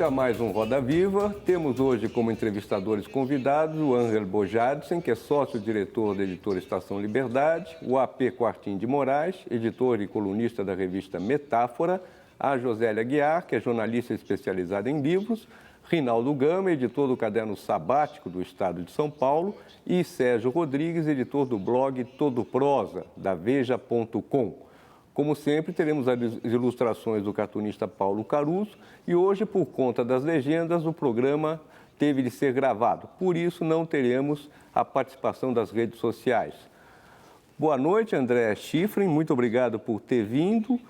noite a mais um Roda Viva. Temos hoje como entrevistadores convidados o André Schiffrin, que é sócio-diretor da editora Estação Liberdade, o AP Quartim de Moraes, editor e colunista da revista Metáfora, a Josélia Guiar, que é jornalista especializada em livros, Rinaldo Gama, editor do caderno Sabático do Estado de São Paulo, e Sérgio Rodrigues, editor do blog Todo Prosa, da Veja.com. Como sempre, teremos as ilustrações do cartunista Paulo Caruso e hoje, por conta das legendas, o programa teve de ser gravado. Por isso, não teremos a participação das redes sociais. Boa noite, André Schiffrin. Muito obrigado por ter vindo.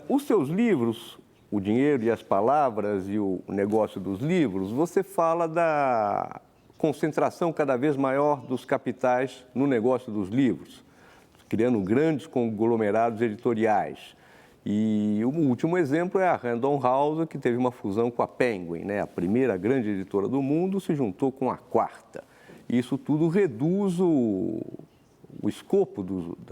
Os seus livros, O Dinheiro e as Palavras e o Negócio dos Livros, você fala da concentração cada vez maior dos capitais no negócio dos livros, criando grandes conglomerados editoriais. E o último exemplo é a Random House, que teve uma fusão com a Penguin, né? A primeira grande editora do mundo se juntou com a quarta. Isso tudo reduz o escopo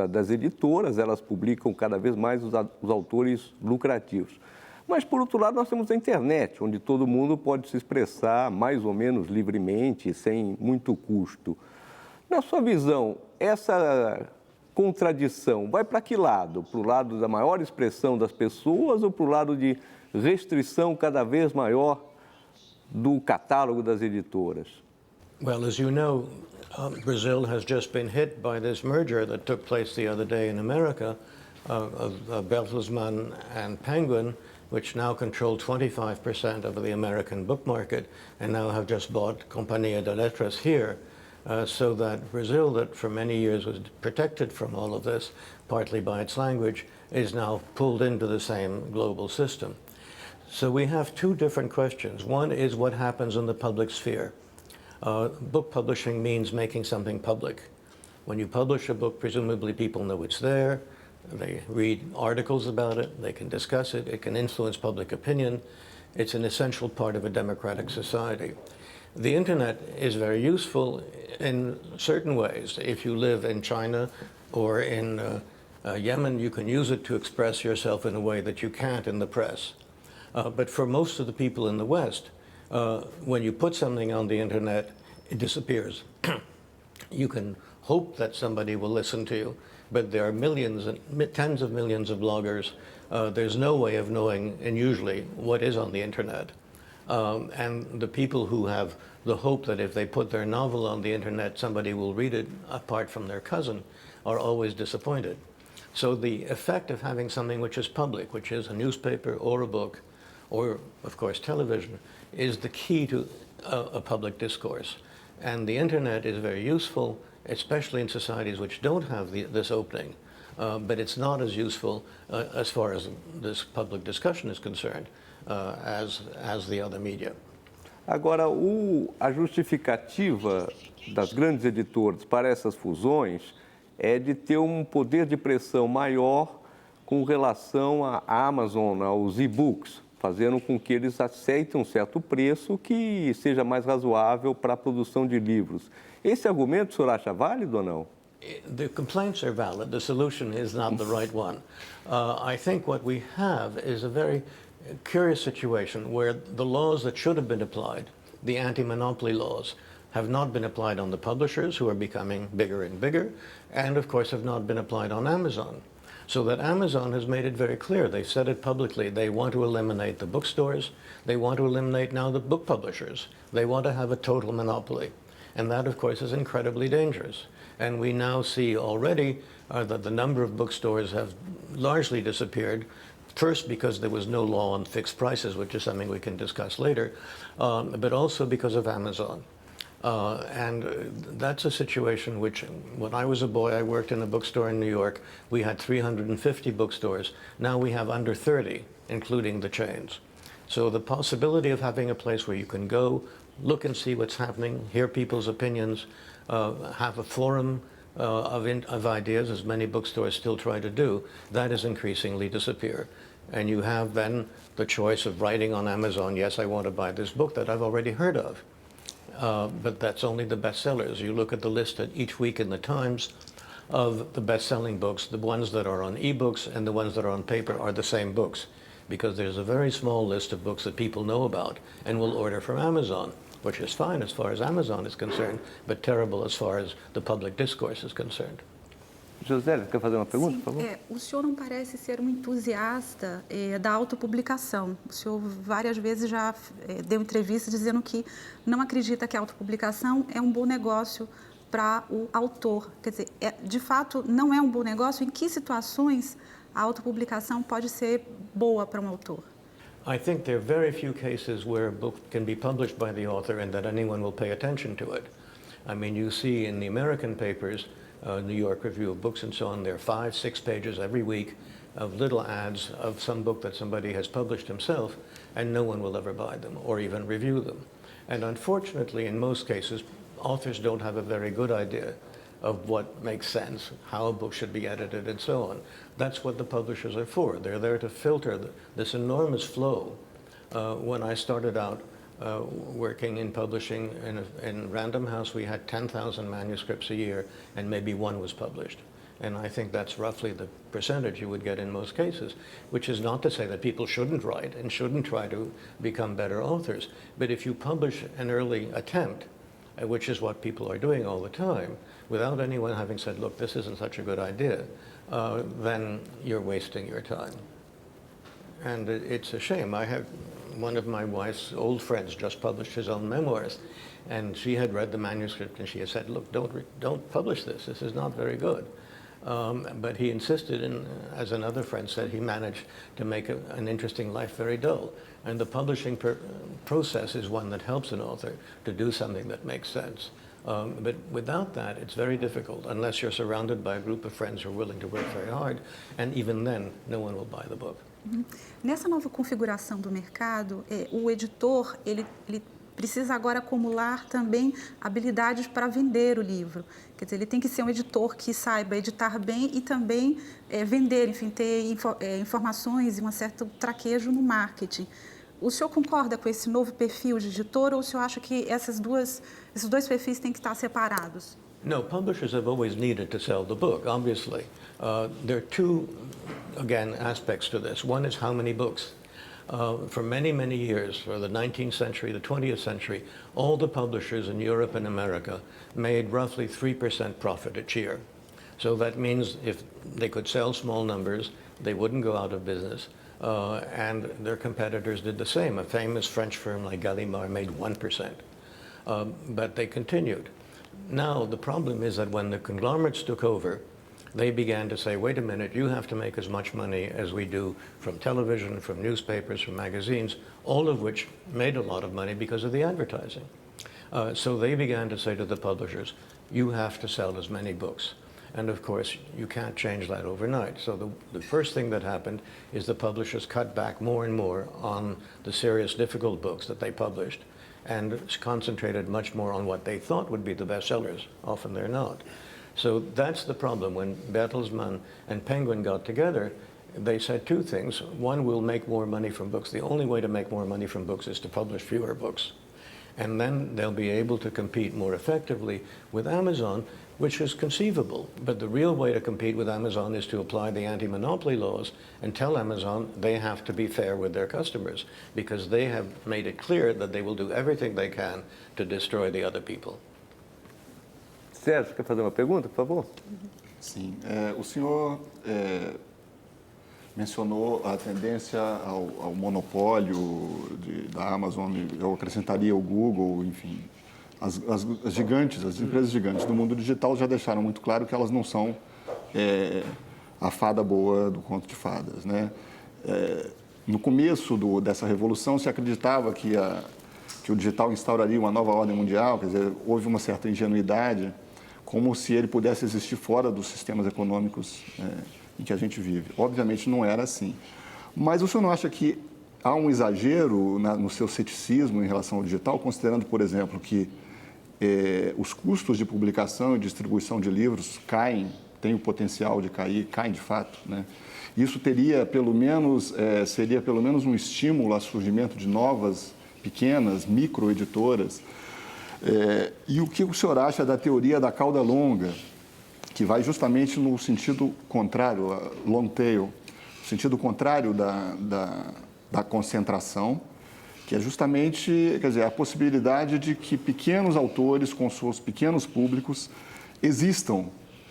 das editoras, elas publicam cada vez mais os autores lucrativos. Mas, por outro lado, nós temos a internet, onde todo mundo pode se expressar mais ou menos livremente, sem muito custo. Na sua visão, essa contradição vai para que lado? Para o lado da maior expressão das pessoas ou para o lado de restrição cada vez maior do catálogo das editoras? Well, as you know, Brazil has just been hit by this merger that took place the other day in America of Bertelsmann and Penguin, which now control 25% of the American book market and now have just bought Companhia de Letras here. So that Brazil, that for many years was protected from all of this, partly by its language, is now pulled into the same global system. So we have two different questions. One is what happens in the public sphere. Book publishing means making something public. When you publish a book, presumably people know it's there, they read articles about it, they can discuss it, it can influence public opinion. It's an essential part of a democratic society. The internet is very useful in certain ways. If you live in China or in Yemen, you can use it to express yourself in a way that you can't in the press. But for most of the people in the West, when you put something on the internet, it disappears. You can hope that somebody will listen to you, but there are millions and tens of millions of bloggers. There's no way of knowing, and usually, what is on the internet. And the people who have the hope that if they put their novel on the internet, somebody will read it apart from their cousin, are always disappointed. So the effect of having something which is public, which is a newspaper or a book, or of course television, is the key to a public discourse. And the internet is very useful, especially in societies which don't have this opening. But it's not as useful as far as this public discussion is concerned. As the other media. Agora, a justificativa das grandes editoras para essas fusões é de ter um poder de pressão maior com relação à Amazon, aos e-books, fazendo com que eles aceitem um certo preço que seja mais razoável para a produção de livros. Esse argumento o senhor acha válido ou não? The complaints are valid. The solution is not the right one. I think what we have is a very curious situation where the laws that should have been applied, the anti-monopoly laws, have not been applied on the publishers, who are becoming bigger and bigger, and of course have not been applied on Amazon. So that Amazon has made it very clear, they've said it publicly, they want to eliminate the bookstores, they want to eliminate now the book publishers, they want to have a total monopoly. And that of course is incredibly dangerous. And we now see already that the number of bookstores have largely disappeared. First, because there was no law on fixed prices, which is something we can discuss later, but also because of Amazon. And that's a situation which, when I was a boy, I worked in a bookstore in New York. We had 350 bookstores. Now we have under 30, including the chains. So the possibility of having a place where you can go, look and see what's happening, hear people's opinions, have a forum of ideas, as many bookstores still try to do, that is increasingly disappear. And you have then the choice of writing on Amazon, yes, I want to buy this book that I've already heard of. But that's only the bestsellers. You look at the list each week in the Times of the best-selling books, the ones that are on ebooks and the ones that are on paper are the same books. because there's a very small list of books that people know about and will order from Amazon, which is fine as far as Amazon is concerned, but terrible as far as the public discourse is concerned. José, quer fazer uma pergunta, Sim, por favor? o senhor não parece ser um entusiasta da autopublicação. O senhor várias vezes já deu entrevista dizendo que não acredita que a autopublicação é um bom negócio para o autor. Quer dizer, de fato, não é um bom negócio? Em que situações a autopublicação pode ser boa para um autor? I think there are very few cases where a book can be published by the author and that anyone will pay attention to it. I mean, you see in the American papers, New York Review of Books and so on, there are 5, 6 pages every week of little ads of some book that somebody has published himself, and no one will ever buy them or even review them. And unfortunately, in most cases, authors don't have a very good idea of what makes sense, how a book should be edited, and so on. That's what the publishers are for. They're there to filter this enormous flow. When I started out working in publishing in Random House, we had 10,000 manuscripts a year, and maybe one was published. And I think that's roughly the percentage you would get in most cases, which is not to say that people shouldn't write and shouldn't try to become better authors. But if you publish an early attempt, which is what people are doing all the time, without anyone having said, look, this isn't such a good idea, then you're wasting your time. And it's a shame. I have one of my wife's old friends just published his own memoirs, and she had read the manuscript and she had said, look, don't publish this. This is not very good. But he insisted, and as another friend said, he managed to make an interesting life very dull. And the publishing process is one that helps an author to do something that makes sense. But without that, it's very difficult, unless you're surrounded by a group of friends who are willing to work very hard, and even then, no one will buy the book. Nessa nova configuração do mercado, o editor ele precisa agora acumular também habilidades para vender o livro. Quer dizer, ele tem que ser um editor que saiba editar bem e também vender, enfim, ter informações e um certo traquejo no marketing. O senhor concorda com esse novo perfil de editor ou o senhor acha que esses dois perfis têm que estar separados? No, publishers have always needed to sell the book, obviously. There are two, again, aspects to this. One is how many books. For many, many years, for the 19th century, the 20th century, all the publishers in Europe and America made roughly 3% profit each year. So that means if they could sell small numbers, they wouldn't go out of business. And their competitors did the same. A famous French firm like Gallimard made 1%. But they continued. Now, the problem is that when the conglomerates took over, they began to say, wait a minute, you have to make as much money as we do from television, from newspapers, from magazines, all of which made a lot of money because of the advertising. So they began to say to the publishers, you have to sell as many books. And of course, you can't change that overnight. So the first thing that happened is the publishers cut back more and more on the serious, difficult books that they published and concentrated much more on what they thought would be the bestsellers. Often they're not. So that's the problem. When Bertelsmann and Penguin got together, they said two things. One, we'll make more money from books. The only way to make more money from books is to publish fewer books. And then they'll be able to compete more effectively with Amazon, which is conceivable. But the real way to compete with Amazon is to apply the anti-monopoly laws and tell Amazon they have to be fair with their customers, because they have made it clear that they will do everything they can to destroy the other people. Sérgio, quer fazer uma pergunta, por favor? Sim. O senhor mencionou a tendência ao monopólio da Amazon, eu acrescentaria o Google, enfim. As gigantes, as empresas gigantes do mundo digital já deixaram muito claro que elas não são a fada boa do conto de fadas, né? No começo dessa revolução se acreditava que o digital instauraria uma nova ordem mundial, quer dizer, houve uma certa ingenuidade, como se ele pudesse existir fora dos sistemas econômicos em que a gente vive. Obviamente não era assim. Mas o senhor não acha que há um exagero no seu ceticismo em relação ao digital, considerando, por exemplo, que os custos de publicação e distribuição de livros têm o potencial de caem de fato, né? Isso seria pelo menos um estímulo ao surgimento de novas, pequenas, microeditoras. E o que o senhor acha da teoria da cauda longa, que vai justamente no sentido contrário, long tail, o sentido contrário da concentração, que é justamente, quer dizer, a possibilidade de que pequenos autores com seus pequenos públicos existam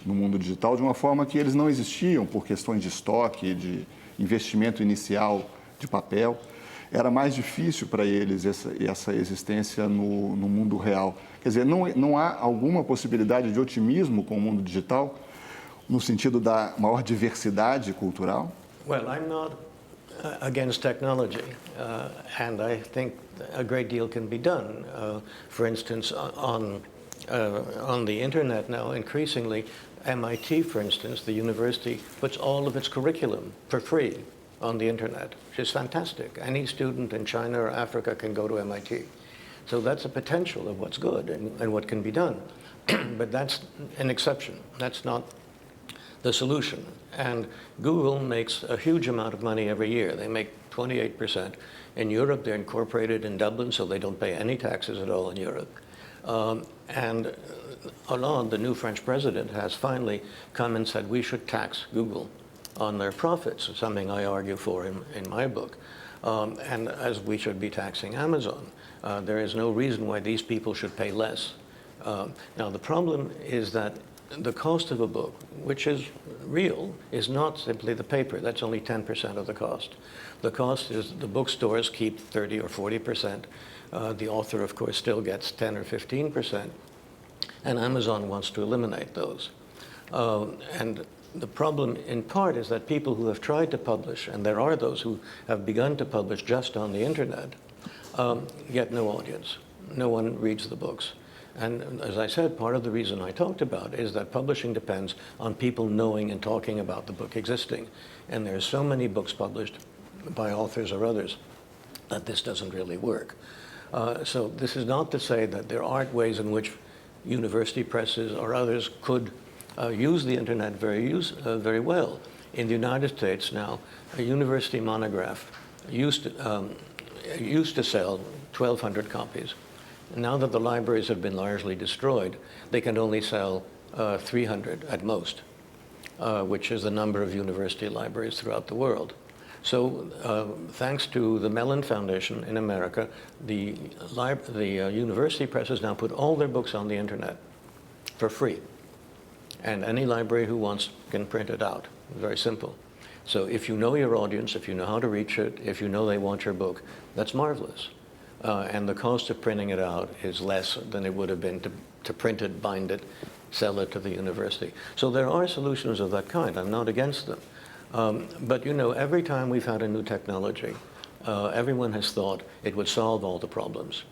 no mundo digital de uma forma que eles não existiam por questões de estoque, de investimento inicial de papel. Era mais difícil para eles essa existência no mundo real. Quer dizer, não há alguma possibilidade de otimismo com o mundo digital no sentido da maior diversidade cultural? Well, I'm not against technology, and I think a great deal can be done. For instance, on the internet now, increasingly, MIT, for instance, the university, puts all of its curriculum for free on the internet, which is fantastic. Any student in China or Africa can go to MIT. So that's a potential of what's good and what can be done. But that's an exception. That's not the solution. And Google makes a huge amount of money every year. They make 28%. In Europe, they're incorporated in Dublin, so they don't pay any taxes at all in Europe. And Hollande, the new French president, has finally come and said we should tax Google on their profits, something I argue for in my book, and as we should be taxing Amazon. There is no reason why these people should pay less. Now, the problem is that the cost of a book, which is real, is not simply the paper. That's only 10% of the cost. The cost is the bookstores keep 30 or 40%. The author, of course, still gets 10 or 15%. And Amazon wants to eliminate those. And the problem, in part, is that people who have tried to publish, and there are those who have begun to publish just on the internet, get no audience. No one reads the books. And as I said, part of the reason I talked about is that publishing depends on people knowing and talking about the book existing. And there are so many books published by authors or others that this doesn't really work. So this is not to say that there aren't ways in which university presses or others could use the internet very well. In the United States now, a university monograph used to sell 1,200 copies. Now that the libraries have been largely destroyed, they can only sell 300 at most, which is the number of university libraries throughout the world. So thanks to the Mellon Foundation in America, the university presses now put all their books on the internet for free. And any library who wants can print it out. Very simple. So if you know your audience, if you know how to reach it, if you know they want your book, that's marvelous. And the cost of printing it out is less than it would have been to print it, bind it, sell it to the university. So there are solutions of that kind. I'm not against them. But you know, every time we've had a new technology, everyone has thought it would solve all the problems.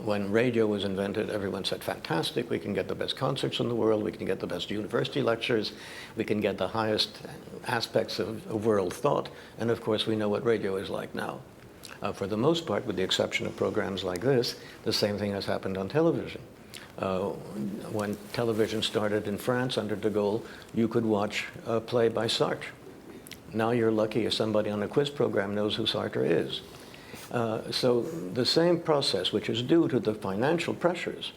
When radio was invented, everyone said, fantastic, we can get the best concerts in the world, we can get the best university lectures, we can get the highest aspects of world thought, and of course we know what radio is like now. For the most part, with the exception of programs like this, the same thing has happened on television. When television started in France under de Gaulle, you could watch a play by Sartre. Now you're lucky if somebody on a quiz program knows who Sartre is. So the same process, which is due to the financial pressures,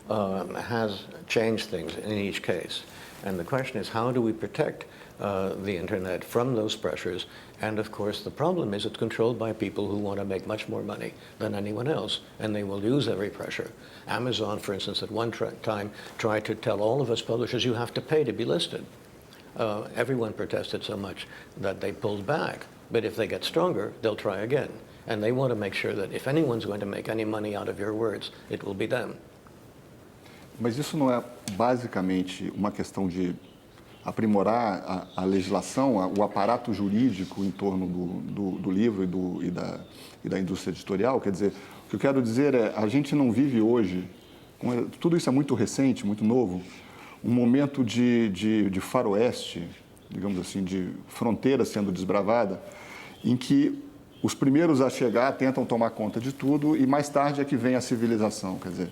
has changed things in each case. And the question is, how do we protect the internet from those pressures? And of course, the problem is it's controlled by people who want to make much more money than anyone else, and they will use every pressure. Amazon, for instance, at one time tried to tell all of us publishers, you have to pay to be listed. Everyone protested so much that they pulled back. But if they get stronger, they'll try again. And they want to make sure that if anyone's going to make any money out of your words, it will be them. Mas isso não é basicamente uma questão de aprimorar a legislação, o aparato jurídico em torno do livro e da indústria editorial? Quer dizer, o que eu quero dizer é, a gente não vive hoje, tudo isso é muito recente, muito novo, um momento de faroeste, digamos assim, de fronteira sendo desbravada, em que os primeiros a chegar tentam tomar conta de tudo e mais tarde é que vem a civilização. Quer dizer,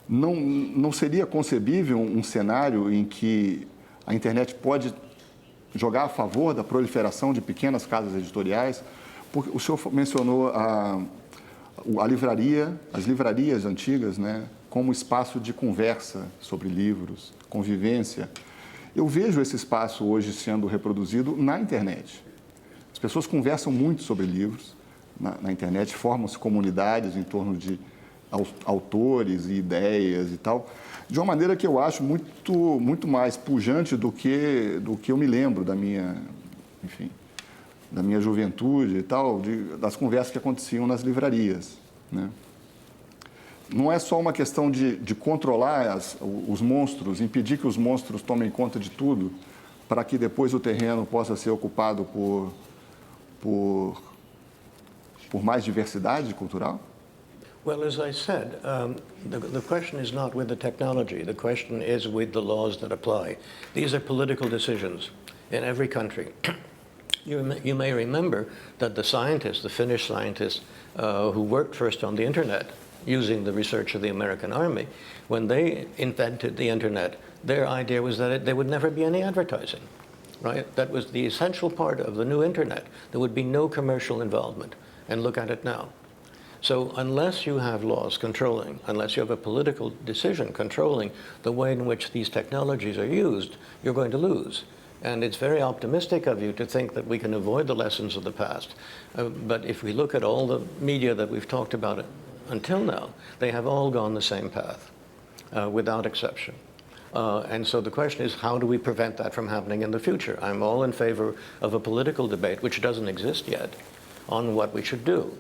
não seria concebível um cenário em que a internet pode jogar a favor da proliferação de pequenas casas editoriais? Porque o senhor mencionou a livraria, as livrarias antigas, né, como espaço de conversa sobre livros, convivência. Eu vejo esse espaço hoje sendo reproduzido na internet. As pessoas conversam muito sobre livros na internet, formam-se comunidades em torno de autores e ideias e tal, de uma maneira que eu acho muito mais pujante do que eu me lembro da minha, enfim, da minha juventude e tal, das conversas que aconteciam nas livrarias, né? Não é só uma questão de controlar os monstros, impedir que os monstros tomem conta de tudo, para que depois o terreno possa ser ocupado por mais diversidade cultural? Well, as I said, the question is not with the technology. The question is with the laws that apply. These are political decisions in every country. You may remember that the scientists, the Finnish scientists who worked first on the internet, using the research of the American Army, when they invented the internet, their idea was that there would never be any advertising, right? That was the essential part of the new internet. There would be no commercial involvement. And look at it now. So unless you have laws controlling, unless you have a political decision controlling the way in which these technologies are used, you're going to lose. And it's very optimistic of you to think that we can avoid the lessons of the past. But if we look at all the media that we've talked about until now, they have all gone the same path, without exception. And so the question is, how do we prevent that from happening in the future? I'm all in favor of a political debate, which doesn't exist yet, on what we should do.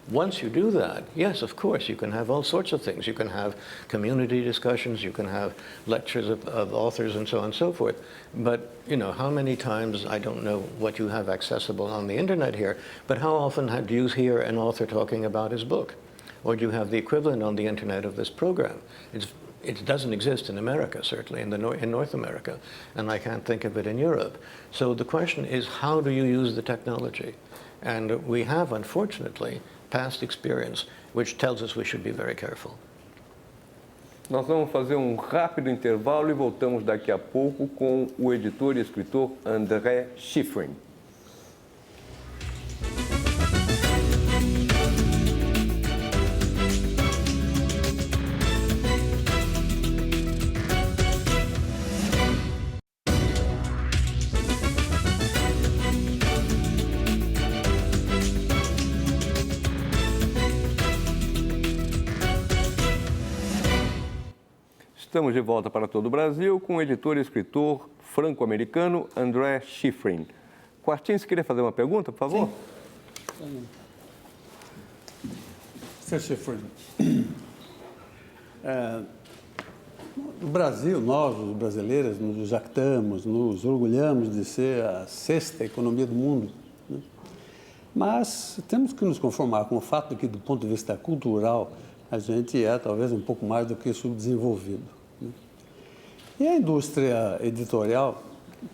Once you do that, yes, of course, you can have all sorts of things. You can have community discussions, you can have lectures of authors and so on and so forth. But, you know, how many times, I don't know what you have accessible on the internet here, but how often do you hear an author talking about his book? Or do you have the equivalent on the internet of this program? It doesn't exist in America, certainly, in North America, and I can't think of it in Europe. So the question is, how do you use the technology? And we have, unfortunately, past experience, which tells us we should be very careful. Nós vamos fazer um rápido intervalo e voltamos daqui a pouco com o editor e escritor André Schiffrin. Estamos de volta para todo o Brasil com o editor e escritor franco-americano André Schiffrin. Quartinho, você queria fazer uma pergunta, por favor? Sim. Sr. Schiffrin, no Brasil, nós, os brasileiros, nos jactamos, nos orgulhamos de ser a sexta economia do mundo, né? Mas temos que nos conformar com o fato de que, do ponto de vista cultural, a gente é talvez um pouco mais do que subdesenvolvido, né? E a indústria editorial,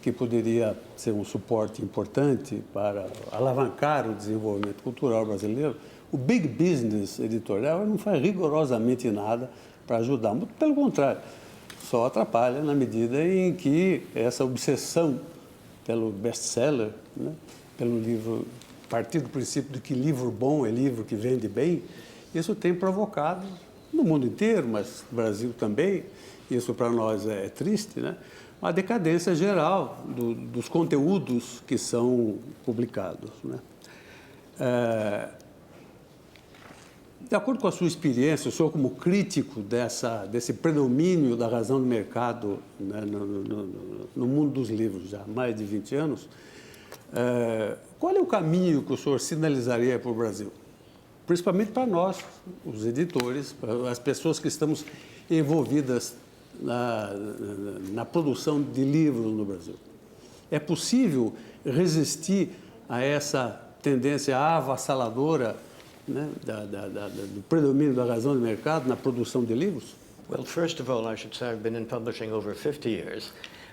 que poderia ser um suporte importante para alavancar o desenvolvimento cultural brasileiro, o big business editorial não faz rigorosamente nada para ajudar. Muito pelo contrário, só atrapalha na medida em que essa obsessão pelo best-seller, né, pelo livro, a partir do princípio de que livro bom é livro que vende bem, isso tem provocado no mundo inteiro, mas no Brasil também, isso para nós é triste, né? Uma decadência geral dos conteúdos que são publicados, né? De acordo com a sua experiência, o senhor como crítico desse predomínio da razão do mercado, né, no mundo dos livros já há mais de 20 anos, qual é o caminho que o senhor sinalizaria para o Brasil? Principalmente para nós, os editores, as pessoas que estamos envolvidas na produção de livros no Brasil. É possível resistir a essa tendência avassaladora, né, do predomínio da razão do mercado na produção de livros? Well, first of all, I should say I've been in publishing over 50 years.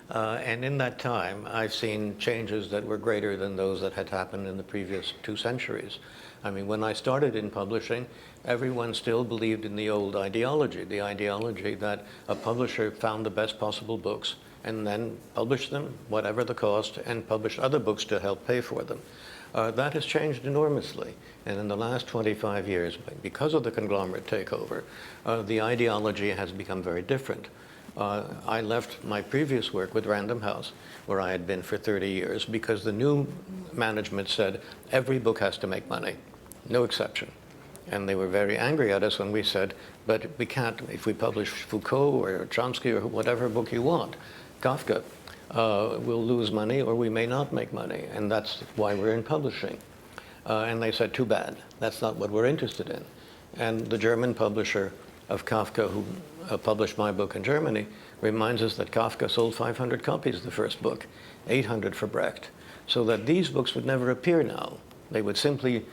And in that time, I've seen changes that were greater than those that had happened in the previous 2 centuries. I mean, when I started in publishing, everyone still believed in the old ideology, the ideology that a publisher found the best possible books and then published them, whatever the cost, and published other books to help pay for them. That has changed enormously. And in the last 25 years, because of the conglomerate takeover, the ideology has become very different. I left my previous work with Random House, where I had been for 30 years, because the new management said every book has to make money, no exception. And they were very angry at us when we said, but we can't, if we publish Foucault or Chomsky or whatever book you want, Kafka, we'll lose money or we may not make money. And that's why we're in publishing. And they said, too bad, that's not what we're interested in. And the German publisher of Kafka, who published my book in Germany, reminds us that Kafka sold 500 copies of the first book, 800 for Brecht, so that these books would never appear now. They would simply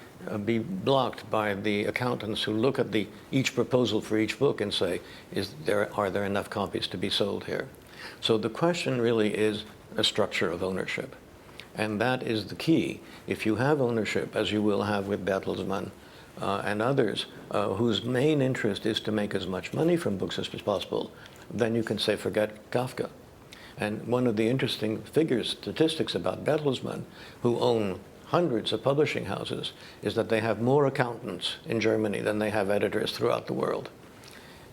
be blocked by the accountants who look at each proposal for each book and say, are there enough copies to be sold here? So the question really is a structure of ownership. And that is the key. If you have ownership, as you will have with Bertelsmann and others, whose main interest is to make as much money from books as possible, then you can say, forget Kafka. And one of the interesting statistics about Bertelsmann, who own hundreds of publishing houses, is that they have more accountants in Germany than they have editors throughout the world.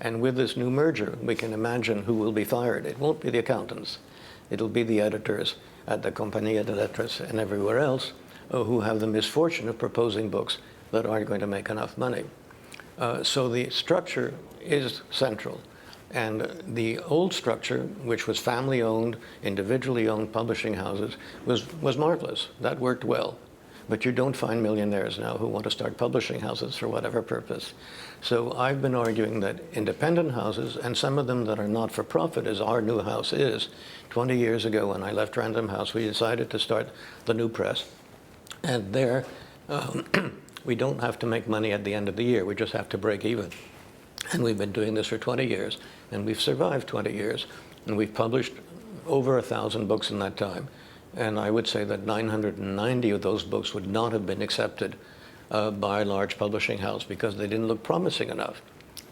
And with this new merger, we can imagine who will be fired. It won't be the accountants. It'll be the editors at the Compagnie de Lettres and everywhere else who have the misfortune of proposing books that aren't going to make enough money. So the structure is central. And the old structure, which was family-owned, individually owned publishing houses, was marvelous. That worked well. But you don't find millionaires now who want to start publishing houses for whatever purpose. So I've been arguing that independent houses, and some of them that are not-for-profit, as our new house is, 20 years ago when I left Random House, we decided to start the New Press. And there, we don't have to make money at the end of the year. We just have to break even. And we've been doing this for 20 years, and we've survived 20 years. And we've published over 1,000 books in that time. And I would say that 990 of those books would not have been accepted by a large publishing house because they didn't look promising enough.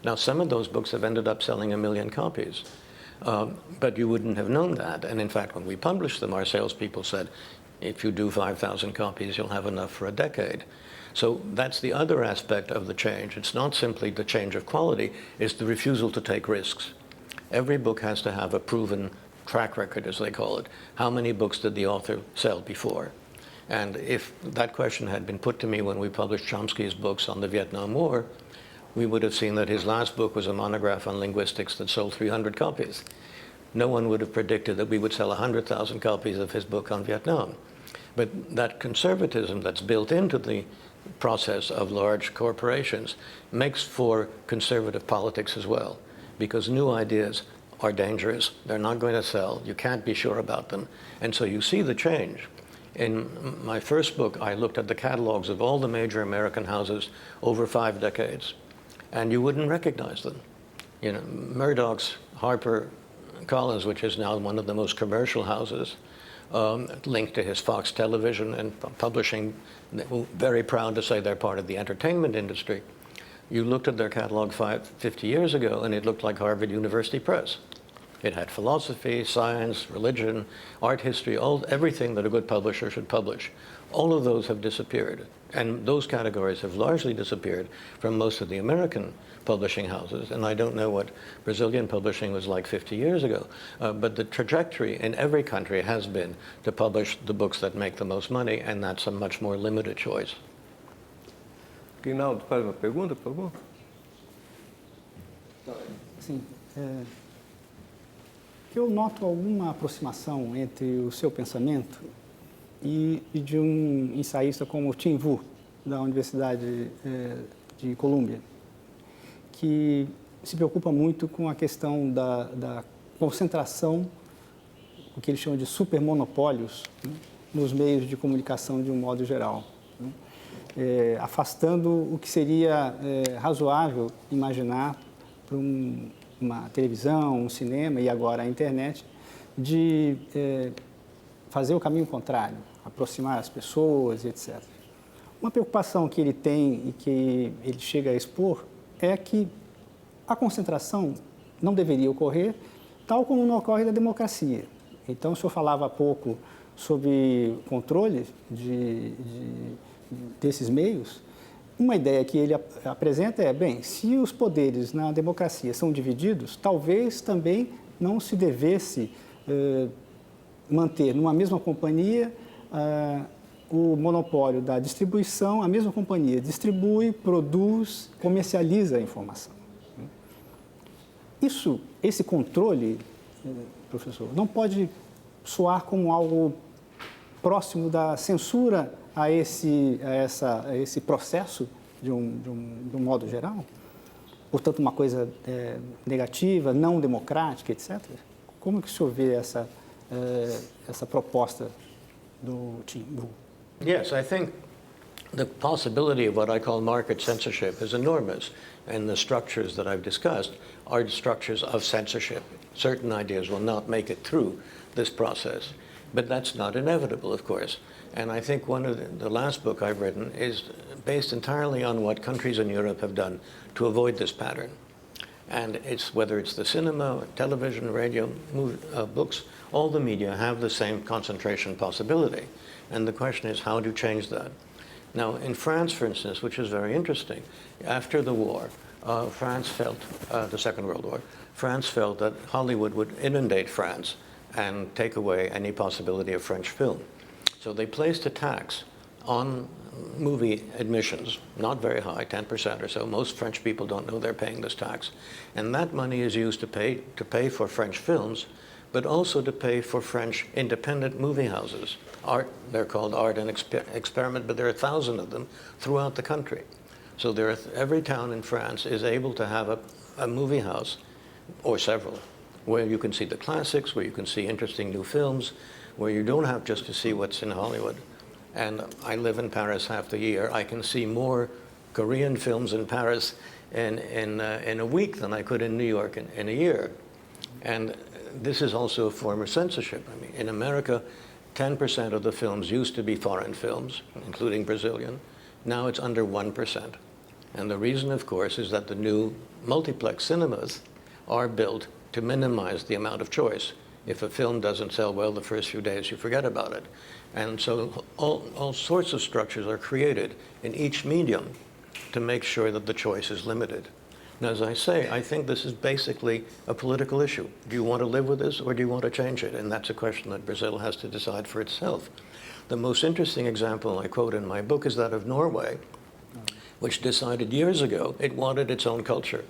Now, some of those books have ended up selling 1 million copies. But you wouldn't have known that. And in fact, when we published them, our salespeople said, if you do 5,000 copies, you'll have enough for a decade. So that's the other aspect of the change. It's not simply the change of quality, it's the refusal to take risks. Every book has to have a proven track record, as they call it. How many books did the author sell before? And if that question had been put to me when we published Chomsky's books on the Vietnam War, we would have seen that his last book was a monograph on linguistics that sold 300 copies. No one would have predicted that we would sell 100,000 copies of his book on Vietnam. But that conservatism that's built into the process of large corporations makes for conservative politics as well, because new ideas are dangerous. They're not going to sell. You can't be sure about them. And so you see the change. In my first book, I looked at the catalogs of all the major American houses over 5 decades, and you wouldn't recognize them. You know, Murdoch's Harper Collins, which is now one of the most commercial houses, linked to his Fox Television and publishing, very proud to say they're part of the entertainment industry. You looked at their catalog 50 years ago, and it looked like Harvard University Press. It had philosophy, science, religion, art history, everything that a good publisher should publish. All of those have disappeared. And those categories have largely disappeared from most of the American publishing houses. And I don't know what Brazilian publishing was like 50 years ago. But the trajectory in every country has been to publish the books that make the most money, and that's a much more limited choice. Rinaldo, faz uma pergunta, por favor. Sim. Eu noto alguma aproximação entre o seu pensamento e de um ensaísta como Tim Vu, da Universidade de Colômbia, que se preocupa muito com a questão da concentração, o que ele chama de supermonopólios, né, nos meios de comunicação de um modo geral, né, afastando o que seria razoável imaginar para uma televisão, um cinema e agora a internet, de fazer o caminho contrário, aproximar as pessoas, etc. Uma preocupação que ele tem e que ele chega a expor é que a concentração não deveria ocorrer, tal como não ocorre da democracia. Então, o senhor falava há pouco sobre controle desses meios. Uma ideia que ele apresenta é, bem, se os poderes na democracia são divididos, talvez também não se devesse manter numa mesma companhia o monopólio da distribuição. A mesma companhia distribui, produz, comercializa a informação. Esse controle, professor, não pode soar como algo próximo da censura a esse processo de um modo geral? Portanto, uma coisa negativa, não democrática, etc. Como é que o senhor vê essa proposta do Tim Wu? Yes, I think the possibility of what I call market censorship is enormous, and the structures that I've discussed are structures of censorship. Certain ideas will not make it through this process, but that's not inevitable, of course. And I think one of the last book I've written is based entirely on what countries in Europe have done to avoid this pattern. And whether it's the cinema, television, radio, books, all the media have the same concentration possibility. And the question is, how do you change that? Now, in France, for instance, which is very interesting, after the war, France felt, the Second World War, France felt that Hollywood would inundate France and take away any possibility of French film. So they placed a tax on movie admissions, not very high, 10% or so. Most French people don't know they're paying this tax. And that money is used to pay for French films, but also to pay for French independent movie houses. They're called art and experiment, but there are 1,000 of them throughout the country. So every town in France is able to have a movie house, or several, where you can see the classics, where you can see interesting new films, where you don't have just to see what's in Hollywood. And I live in Paris half the year. I can see more Korean films in Paris in a week than I could in New York in a year. And this is also a form of censorship. I mean, in America, 10% of the films used to be foreign films, including Brazilian. Now it's under 1%. And the reason, of course, is that the new multiplex cinemas are built to minimize the amount of choice. If a film doesn't sell well the first few days, you forget about it. And so all sorts of structures are created in each medium to make sure that the choice is limited. And as I say, I think this is basically a political issue. Do you want to live with this, or do you want to change it? And that's a question that Brazil has to decide for itself. The most interesting example I quote in my book is that of Norway, which decided years ago it wanted its own culture.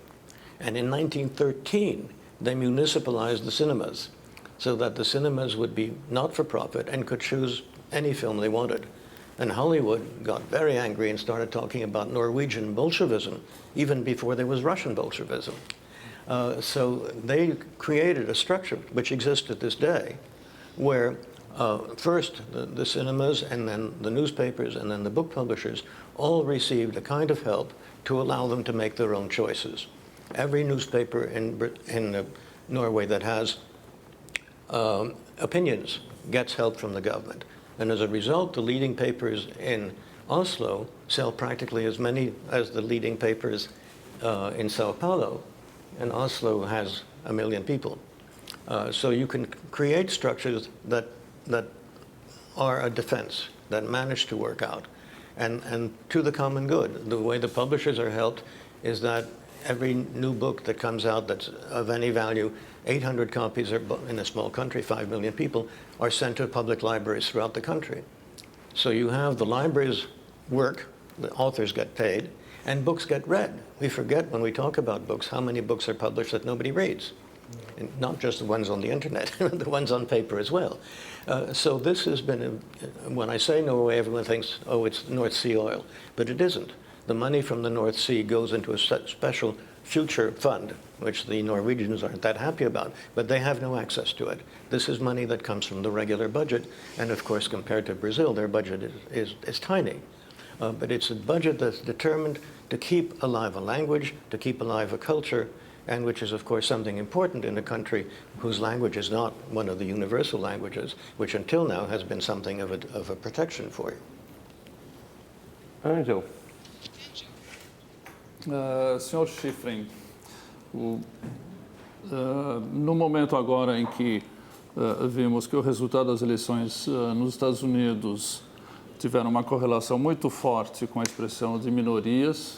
And in 1913, they municipalized the cinemas so that the cinemas would be not-for-profit and could choose any film they wanted. And Hollywood got very angry and started talking about Norwegian Bolshevism even before there was Russian Bolshevism. So they created a structure which exists to this day where first the cinemas and then the newspapers and then the book publishers all received a kind of help to allow them to make their own choices. Every newspaper in Norway that has opinions gets help from the government. And as a result, the leading papers in Oslo sell practically as many as the leading papers in Sao Paulo. And Oslo has 1 million people. So you can create structures that are a defense, that manage to work out, and to the common good. The way the publishers are helped is that every new book that comes out that's of any value, 800 copies are, in a small country, 5 million people, are sent to public libraries throughout the country. So you have the libraries work, the authors get paid, and books get read. We forget when we talk about books how many books are published that nobody reads. And not just the ones on the internet, the ones on paper as well. So this has been, when I say Norway, everyone thinks, oh, it's North Sea oil, but it isn't. The money from the North Sea goes into a special future fund, which the Norwegians aren't that happy about, but they have no access to it. This is money that comes from the regular budget, and of course, compared to Brazil, their budget is tiny. But it's a budget that's determined to keep alive a language, to keep alive a culture, and which is, of course, something important in a country whose language is not one of the universal languages, which until now has been something of a protection for you. Angel. Senhor Schiffrin, no momento agora em que vimos que o resultado das eleições nos Estados Unidos tiveram uma correlação muito forte com a expressão de minorias,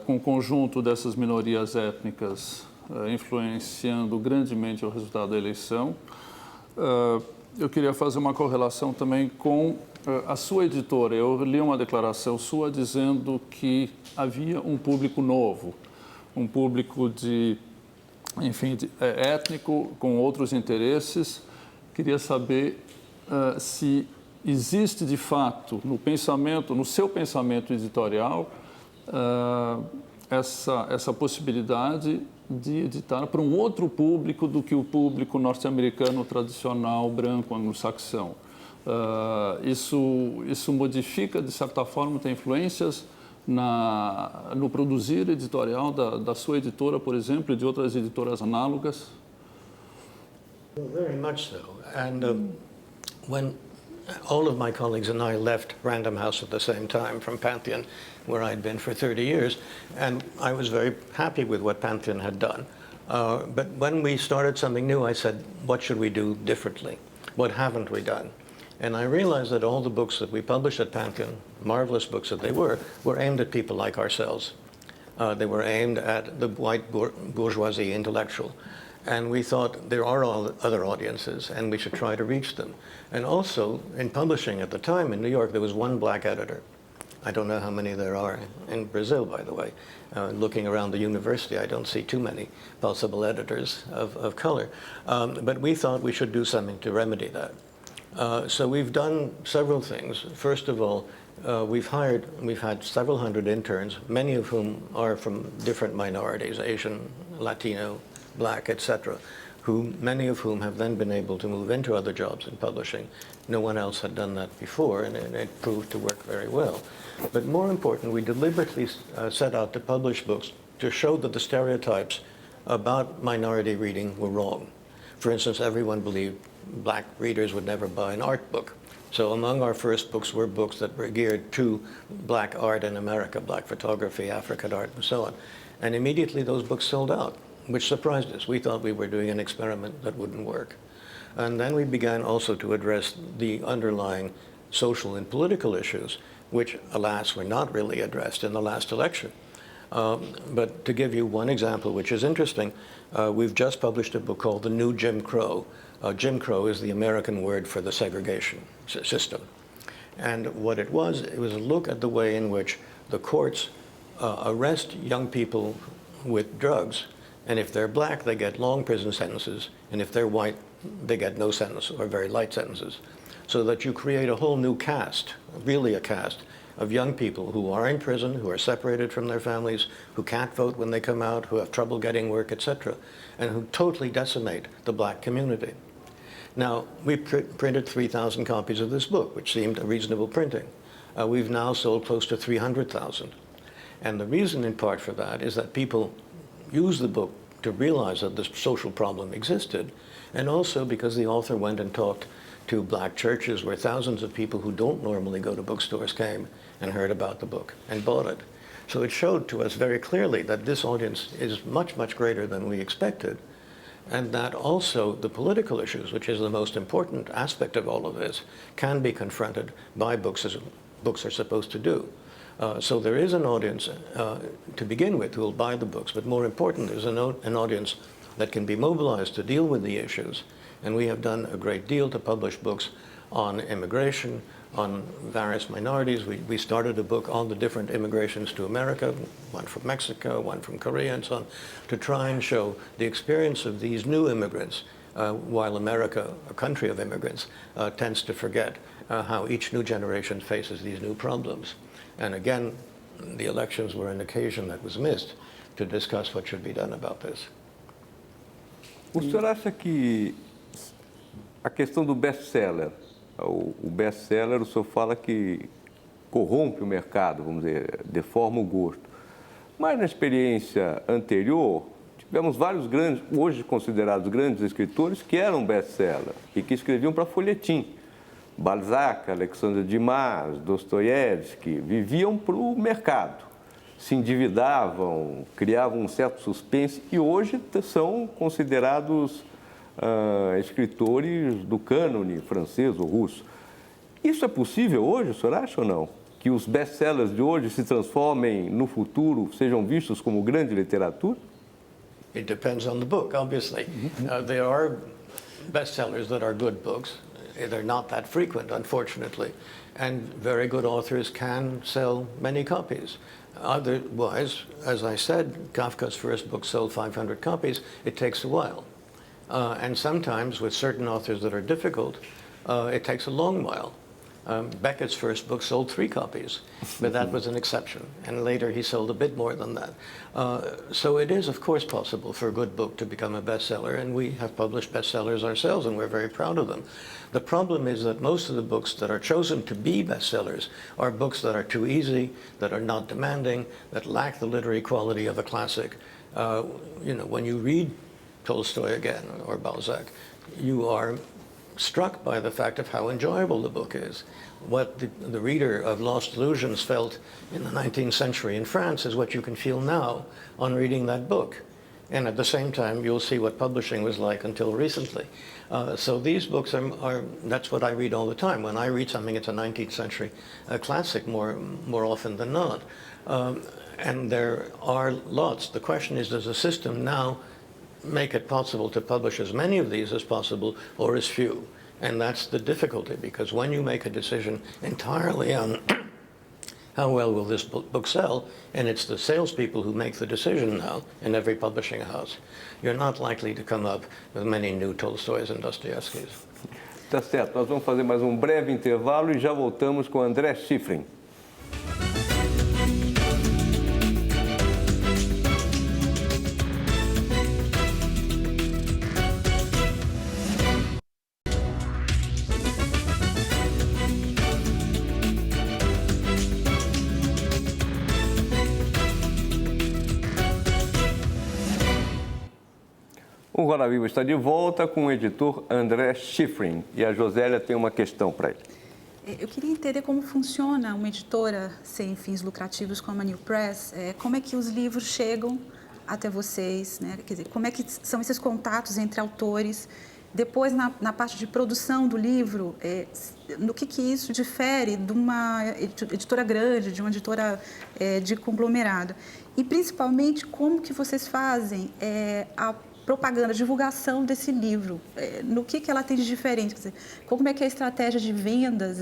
com o conjunto dessas minorias étnicas influenciando grandemente o resultado da eleição. Eu queria fazer uma correlação também com a sua editora. Eu li uma declaração sua dizendo que havia um público novo, um público étnico, com outros interesses. Queria saber se existe de fato no seu pensamento editorial, essa possibilidade de editar para um outro público do que o público norte-americano tradicional, branco, anglo-saxão. Isso modifica, de certa forma, tem influências no produzir editorial da sua editora, por exemplo, e de outras editoras análogas? Very much so. And when all of my colleagues and I left Random House at the same time from Pantheon, where I'd been for 30 years, and I was very happy with what Pantheon had done. But when we started something new, I said, what should we do differently? What haven't we done? And I realized that all the books that we published at Pantheon, marvelous books that they were aimed at people like ourselves. They were aimed at the white bourgeoisie intellectual. And we thought there are other audiences, and we should try to reach them. And also, in publishing at the time in New York, there was one black editor. I don't know how many there are in Brazil, by the way. Looking around the university, I don't see too many possible editors of color. But we thought we should do something to remedy that. So we've done several things. First of all, we've had several hundred interns, many of whom are from different minorities, Asian, Latino, Black, etc., many of whom have then been able to move into other jobs in publishing. No one else had done that before, and it proved to work very well. But more important, we deliberately set out to publish books to show that the stereotypes about minority reading were wrong. For instance, everyone believed black readers would never buy an art book. So among our first books were books that were geared to black art in America, black photography, African art, and so on. And immediately those books sold out, which surprised us. We thought we were doing an experiment that wouldn't work. And then we began also to address the underlying social and political issues, which, alas, were not really addressed in the last election. But to give you one example, which is interesting, we've just published a book called The New Jim Crow. Jim Crow is the American word for the segregation system. And what it was a look at the way in which the courts arrest young people with drugs. And if they're black, they get long prison sentences. And if they're white, they get no sentence or very light sentences. So that you create a whole new caste, really a caste, of young people who are in prison, who are separated from their families, who can't vote when they come out, who have trouble getting work, etc., and who totally decimate the black community. Now, we printed 3,000 copies of this book, which seemed a reasonable printing. We've now sold close to 300,000. And the reason, in part, for that is that people use the book to realize that this social problem existed, and also because the author went and talked to black churches where thousands of people who don't normally go to bookstores came and heard about the book and bought it. So it showed to us very clearly that this audience is much, much greater than we expected, and that also the political issues, which is the most important aspect of all of this, can be confronted by books as books are supposed to do. So there is an audience to begin with who will buy the books, but more important, there's an audience that can be mobilized to deal with the issues. And we have done a great deal to publish books on immigration, on various minorities. We started a book on the different immigrations to America, one from Mexico, one from Korea, and so on, to try and show the experience of these new immigrants, while America, a country of immigrants, tends to forget how each new generation faces these new problems. And again, the elections were an occasion that was missed to discuss what should be done about this. O senhor acha que a questão do best-seller, o best-seller, o senhor fala que corrompe o mercado, vamos dizer, deforma o gosto. Mas na experiência anterior, tivemos vários grandes, hoje considerados grandes escritores, que eram best-seller e que escreviam para folhetim. Balzac, Alexandre Dumas, Dostoiévski, viviam para o mercado, se endividavam, criavam um certo suspense e hoje são considerados escritores do cânone francês ou russo. Isso é possível hoje, o senhor acha ou não? Que os best-sellers de hoje se transformem no futuro, sejam vistos como grande literatura? It depends on the book, obviously. There are bestsellers that are good books. They're not that frequent, unfortunately. And very good authors can sell many copies. Otherwise, as I said, Kafka's first book sold 500 copies. It takes a while. And sometimes, with certain authors that are difficult, it takes a long while. Beckett's first book sold 3 copies, but that was an exception. And later he sold a bit more than that. So it is, of course, possible for a good book to become a bestseller, and we have published bestsellers ourselves, and we're very proud of them. The problem is that most of the books that are chosen to be bestsellers are books that are too easy, that are not demanding, that lack the literary quality of a classic. You know, when you read Tolstoy again, or Balzac, you are struck by the fact of how enjoyable the book is. What the reader of Lost Illusions felt in the 19th century in France is what you can feel now on reading that book. And at the same time, you'll see what publishing was like until recently. So these books that's what I read all the time. When I read something, it's a 19th century classic more often than not. And there are lots. The question is, does the system now make it possible to publish as many of these as possible or as few? And that's the difficulty, because when you make a decision entirely on how well will this book sell, and it's the salespeople who make the decision now in every publishing house, you're not likely to come up with many new Tolstoys and Dostoevskys. Tá certo, nós vamos fazer mais um breve intervalo e já voltamos com André Schiffrin. O Roda Viva está de volta com o editor André Schiffrin. E a Josélia tem uma questão para ele. Eu queria entender como funciona uma editora sem fins lucrativos como a New Press. Como é que os livros chegam até vocês, né? Quer dizer, como é que são esses contatos entre autores? Depois, na parte de produção do livro, no que isso difere de uma editora grande, de uma editora de conglomerado? E, principalmente, como que vocês fazem a propaganda, a divulgação desse livro? No que ela tem de diferente? Quer dizer, como é que é a estratégia de vendas?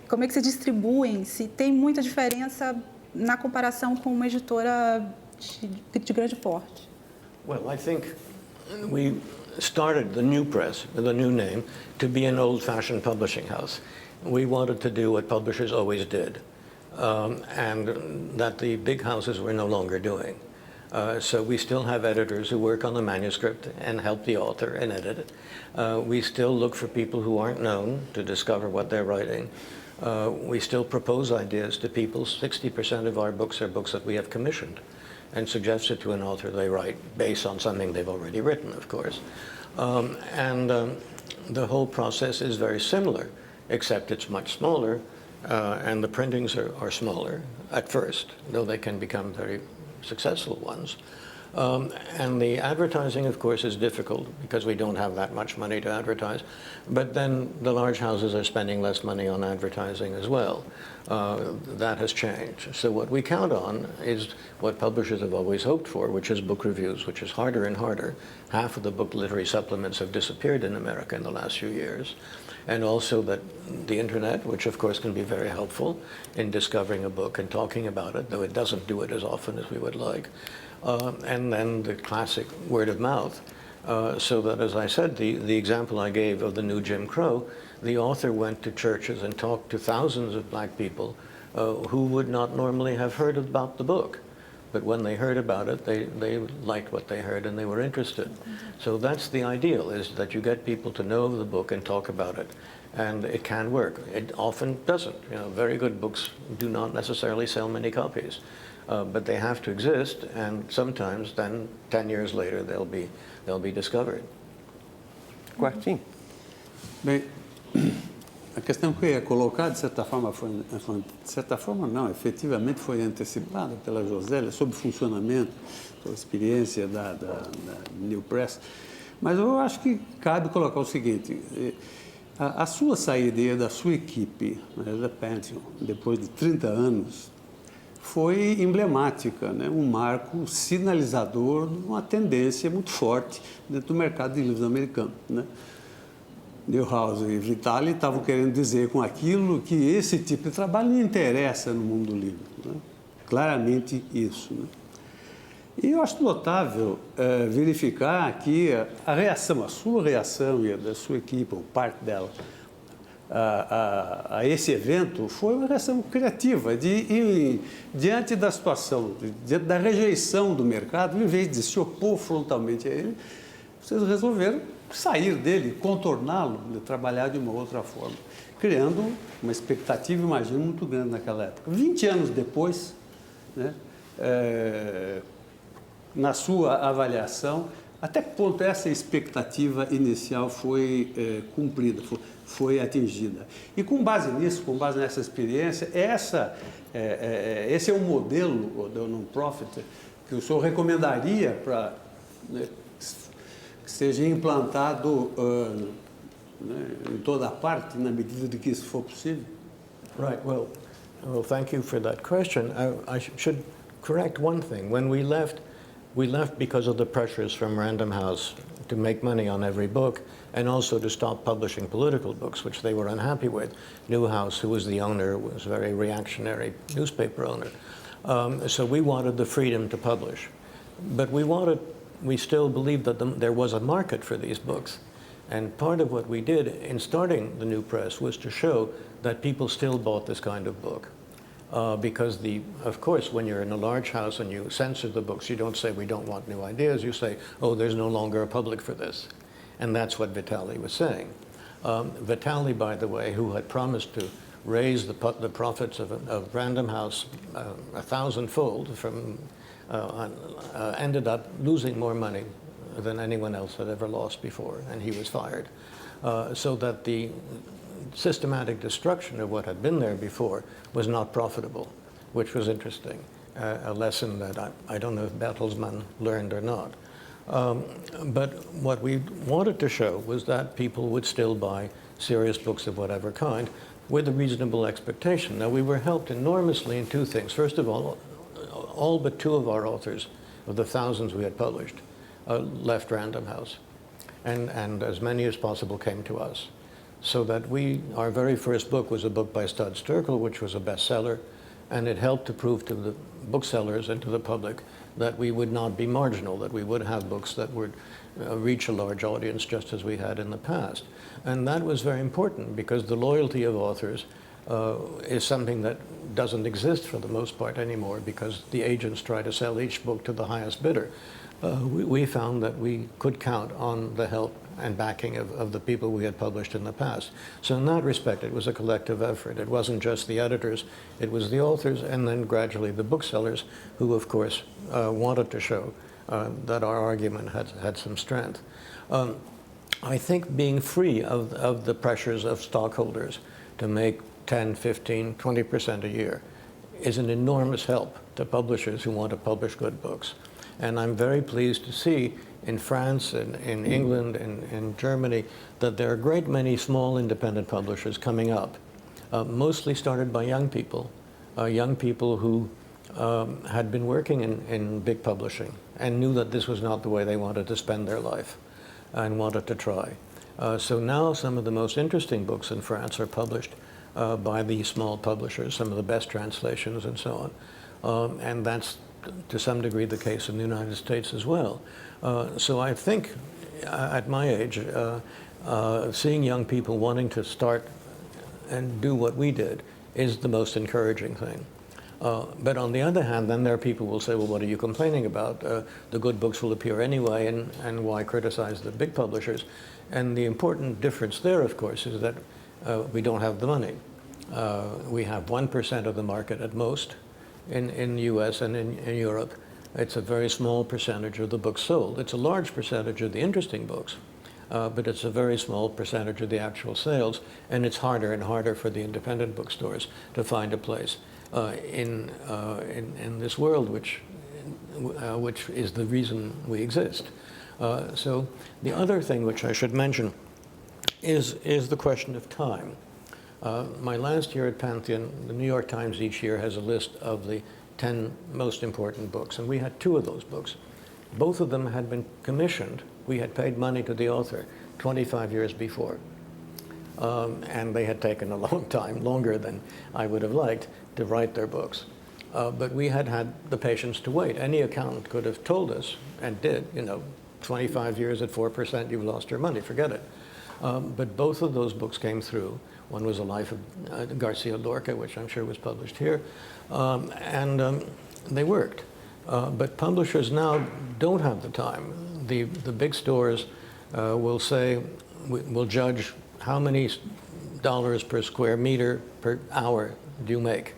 Como é que se distribuem? Se tem muita diferença na comparação com uma editora de grande porte? Well, I think we started the New Press with a new name to be an old-fashioned publishing house. We wanted to do what publishers always did, and that the big houses were no longer doing. So we still have editors who work on the manuscript and help the author and edit it. We still look for people who aren't known to discover what they're writing. We still propose ideas to people. 60% of our books are books that we have commissioned and suggested to an author they write based on something they've already written, of course. The whole process is very similar, except it's much smaller, and the printings are smaller at first, though they can become very successful ones. And the advertising, of course, is difficult because we don't have that much money to advertise. But then the large houses are spending less money on advertising as well. That has changed. So what we count on is what publishers have always hoped for, which is book reviews, which is harder and harder. Half of the book literary supplements have disappeared in America in the last few years. And also that the internet, which of course can be very helpful in discovering a book and talking about it, though it doesn't do it as often as we would like. And then the classic word of mouth. So that, as I said, the example I gave of the new Jim Crow, the author went to churches and talked to thousands of black people who would not normally have heard about the book. But when they heard about it, they liked what they heard and they were interested. So that's the ideal, is that you get people to know the book and talk about it. And it can work. It often doesn't. You know, very good books do not necessarily sell many copies. But they have to exist, and sometimes then 10 years later they'll be discovered. Quartinho. Bem, a questão que eu ia colocar, de certa forma, efetivamente foi antecipada pela Josélia sobre o funcionamento, sobre a experiência da New Press. Mas eu acho que cabe colocar o seguinte: a sua saída da sua equipe, da Pantheon, depois de 30 anos, foi emblemática, né? Um marco sinalizador de uma tendência muito forte dentro do mercado de livros americano, né? Neuhaus e Vitale estavam querendo dizer com aquilo que esse tipo de trabalho não interessa no mundo do livro, né? Claramente isso, né? E eu acho notável verificar que a reação, a sua reação e a da sua equipe, ou parte dela, a esse evento foi uma reação criativa diante da situação, diante da rejeição do mercado, em vez de se opor frontalmente a ele, vocês resolveram sair dele, contorná-lo, trabalhar de uma outra forma, criando uma expectativa, imagino, muito grande naquela época. 20 anos depois, né, na sua avaliação, até que ponto essa expectativa inicial foi cumprida, foi atingida? E com base nisso, com base nessa experiência, esse é um modelo do non-profit que o senhor recomendaria para, né, que seja implantado né, em toda a parte, na medida de que isso for possível? Right. Well, thank you for that question. I should correct one thing. When we left because of the pressures from Random House to make money on every book and also to stop publishing political books, which they were unhappy with. Newhouse, who was the owner, was a very reactionary newspaper owner. So we wanted the freedom to publish. But we still believed that there was a market for these books. And part of what we did in starting the new press was to show that people still bought this kind of book. Because of course, when you're in a large house and you censor the books, you don't say, we don't want new ideas. You say, oh, there's no longer a public for this. And that's what Vitale was saying. Vitale, by the way, who had promised to raise the profits of Random House 1,000-fold ended up losing more money than anyone else had ever lost before, and he was fired. So that the systematic destruction of what had been there before was not profitable, which was interesting, a lesson that I don't know if Bertelsmann learned or not. But what we wanted to show was that people would still buy serious books of whatever kind with a reasonable expectation. Now, we were helped enormously in two things. First of all but two of our authors, of the thousands we had published, left Random House, and as many as possible came to us. So that our very first book was a book by Stud Sterkel, which was a bestseller, and it helped to prove to the booksellers and to the public that we would not be marginal, that we would have books that would reach a large audience just as we had in the past. And that was very important because the loyalty of authors is something that doesn't exist for the most part anymore because the agents try to sell each book to the highest bidder. We found that we could count on the help and backing of the people we had published in the past. So in that respect, it was a collective effort. It wasn't just the editors, it was the authors, and then gradually the booksellers, who of course wanted to show that our argument had some strength. I think being free of the pressures of stockholders to make 10, 15, 20% a year is an enormous help to publishers who want to publish good books. And I'm very pleased to see in France and in England and in Germany that there are a great many small independent publishers coming up, mostly started by young people who had been working in big publishing and knew that this was not the way they wanted to spend their life and wanted to try. So now some of the most interesting books in France are published by these small publishers, some of the best translations and so on. And that's to some degree the case in the United States as well. So I think at my age, seeing young people wanting to start and do what we did is the most encouraging thing. But on the other hand, then there are people who will say, well, what are you complaining about? The good books will appear anyway, and why criticize the big publishers? And the important difference there, of course, is that we don't have the money. We have 1% of the market at most in the US and in Europe. It's a very small percentage of the books sold. It's a large percentage of the interesting books, but it's a very small percentage of the actual sales, and it's harder and harder for the independent bookstores to find a place in this world, which is the reason we exist. So the other thing which I should mention is the question of time. My last year at Pantheon, the New York Times each year has a list of the 10 most important books, and we had 2 of those books. Both of them had been commissioned. We had paid money to the author 25 years before. And they had taken a long time, longer than I would have liked, to write their books. But we had had the patience to wait. Any accountant could have told us, and did, 25 years at 4%, you've lost your money, forget it. But both of those books came through. One was A Life of Garcia Lorca, which I'm sure was published here, and they worked. But publishers now don't have the time. The big stores will say, will judge how many dollars per square meter per hour do you make.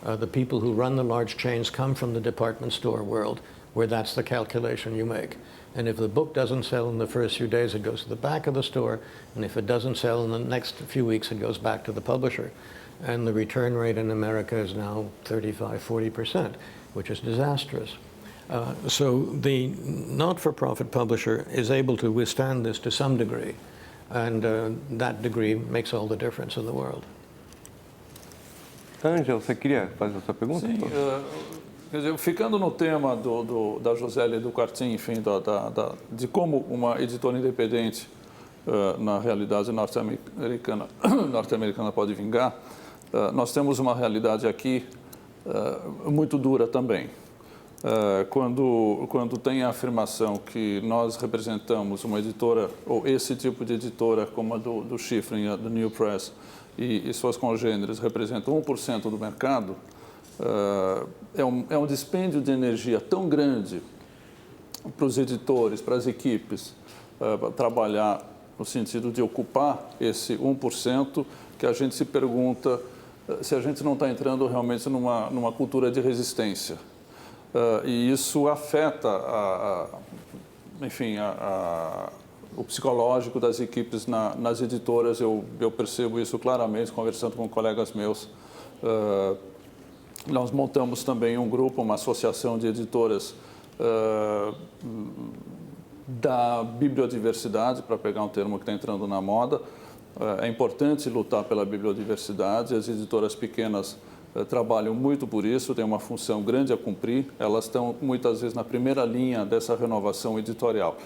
The people who run the large chains come from the department store world, where that's the calculation you make. And if the book doesn't sell in the first few days, it goes to the back of the store. And if it doesn't sell in the next few weeks, it goes back to the publisher. And the return rate in America is now 35–40%, which is disastrous. So the not-for-profit publisher is able to withstand this to some degree. And that degree makes all the difference in the world. Ângelo, você queria fazer a sua pergunta? Sim, quer dizer, ficando no tema da Josélia e do Quartim, enfim, de como uma editora independente, na realidade norte-americana pode vingar, nós temos uma realidade aqui muito dura também. Quando tem a afirmação que nós representamos uma editora, ou esse tipo de editora, como a do Schiffrin, do New Press, e suas congêneres representam 1% do mercado, é um dispêndio de energia tão grande para os editores, para as equipes, trabalhar no sentido de ocupar esse 1%, que a gente se pergunta se a gente não está entrando realmente numa cultura de resistência. E isso afeta, o psicológico das equipes nas editoras. Eu percebo isso claramente conversando com colegas meus. Nós montamos também um grupo, uma associação de editoras da bibliodiversidade, para pegar um termo que está entrando na moda. É importante lutar pela bibliodiversidade. As editoras pequenas trabalham muito por isso, têm uma função grande a cumprir. Elas estão muitas vezes na primeira linha dessa renovação editorial.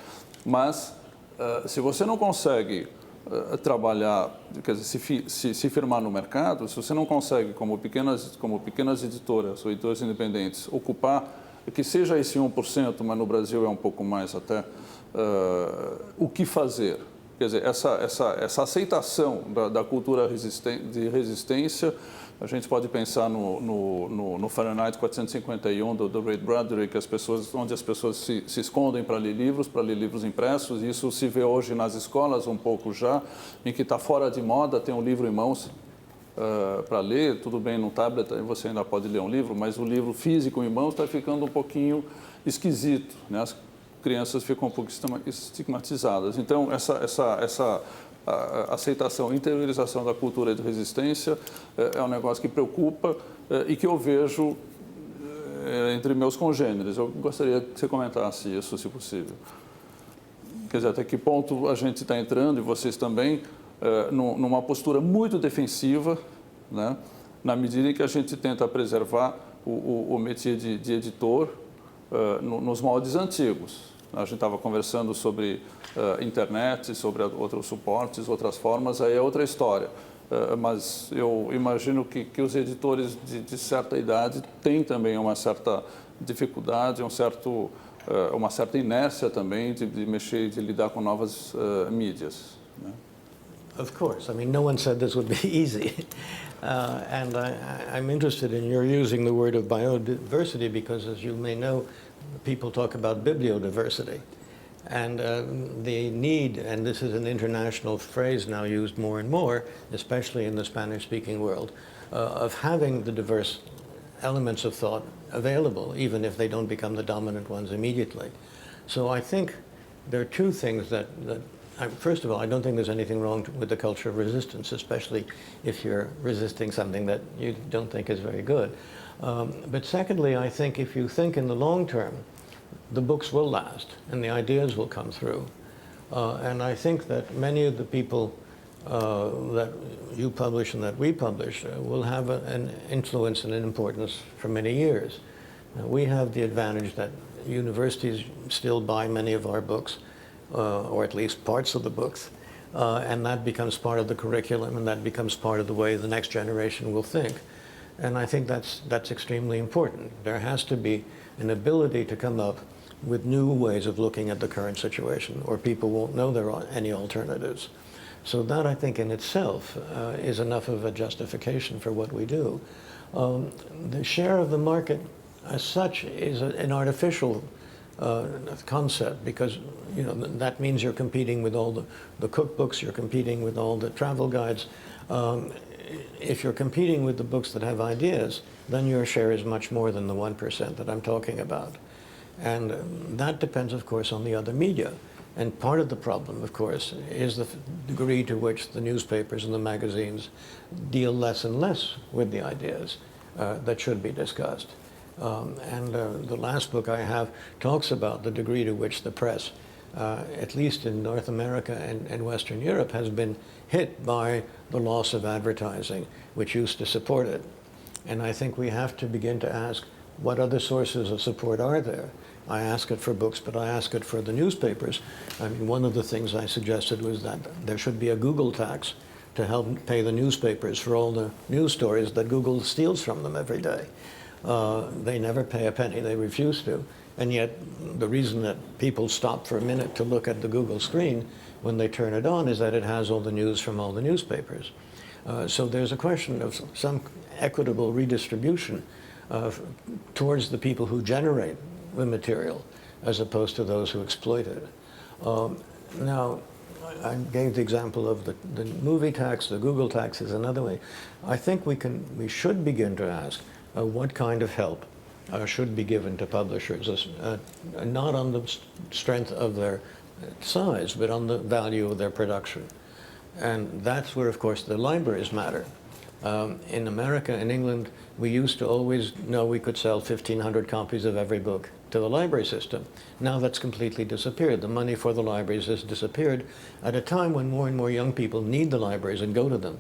Mas se você não consegue trabalhar, quer dizer, se firmar no mercado, se você não consegue, como pequenas editoras ou editoras independentes, ocupar, que seja esse 1%, mas no Brasil é um pouco mais até, o que fazer? Quer dizer, essa aceitação da cultura de resistência, a gente pode pensar no Fahrenheit 451 do Ray Bradbury, onde as pessoas se escondem para ler livros impressos, e isso se vê hoje nas escolas um pouco já, em que está fora de moda ter um livro em mãos para ler. Tudo bem, no tablet você ainda pode ler um livro, mas o livro físico em mãos está ficando um pouquinho esquisito, né? As crianças ficam um pouco estigmatizadas. Então, essa aceitação, interiorização da cultura de resistência é um negócio que preocupa e que eu vejo entre meus congêneres. Eu gostaria que você comentasse isso, se possível. Quer dizer, até que ponto a gente está entrando, e vocês também, numa postura muito defensiva, né, na medida em que a gente tenta preservar o métier de editor nos moldes antigos. A gente estava conversando sobre internet, sobre outros suportes, outras formas, aí é outra história. Mas eu imagino que os editores de certa idade têm também uma certa dificuldade, uma certa inércia também de mexer, de lidar com novas mídias, né? Of course. I mean, no one said this would be easy. And I'm interested in your using the word of biodiversity because, as you may know, people talk about bibliodiversity. And the need, and this is an international phrase now used more and more, especially in the Spanish-speaking world, of having the diverse elements of thought available, even if they don't become the dominant ones immediately. So I think there are two things that first of all, I don't think there's anything wrong with the culture of resistance, especially if you're resisting something that you don't think is very good. But secondly, I think if you think in the long term, the books will last and the ideas will come through. And I think that many of the people that you publish and that we publish will have an influence and an importance for many years. We have the advantage that universities still buy many of our books, or at least parts of the books, and that becomes part of the curriculum, and that becomes part of the way the next generation will think. And I think that's extremely important. There has to be an ability to come up with new ways of looking at the current situation, or people won't know there are any alternatives. So that, I think, in itself is enough of a justification for what we do. The share of the market, as such, is an artificial concept, because that means you're competing with all the cookbooks, you're competing with all the travel guides. If you're competing with the books that have ideas, then your share is much more than the 1% that I'm talking about. And that depends, of course, on the other media. And part of the problem, of course, is the degree to which the newspapers and the magazines deal less and less with the ideas that should be discussed. The last book I have talks about the degree to which the press, at least in North America and Western Europe, has been hit by the loss of advertising, which used to support it. And I think we have to begin to ask, what other sources of support are there? I ask it for books, but I ask it for the newspapers. I mean, one of the things I suggested was that there should be a Google tax to help pay the newspapers for all the news stories that Google steals from them every day. They never pay a penny, they refuse to. And yet, the reason that people stop for a minute to look at the Google screen when they turn it on is that it has all the news from all the newspapers. So there's a question of some equitable redistribution towards the people who generate the material, as opposed to those who exploit it. Now, I gave the example of the movie tax. The Google tax is another way. I think we should begin to ask what kind of help should be given to publishers, not on the strength of their size, but on the value of their production. And that's where, of course, the libraries matter. In America and England, we used to always know we could sell 1,500 copies of every book to the library system. Now that's completely disappeared. The money for the libraries has disappeared at a time when more and more young people need the libraries and go to them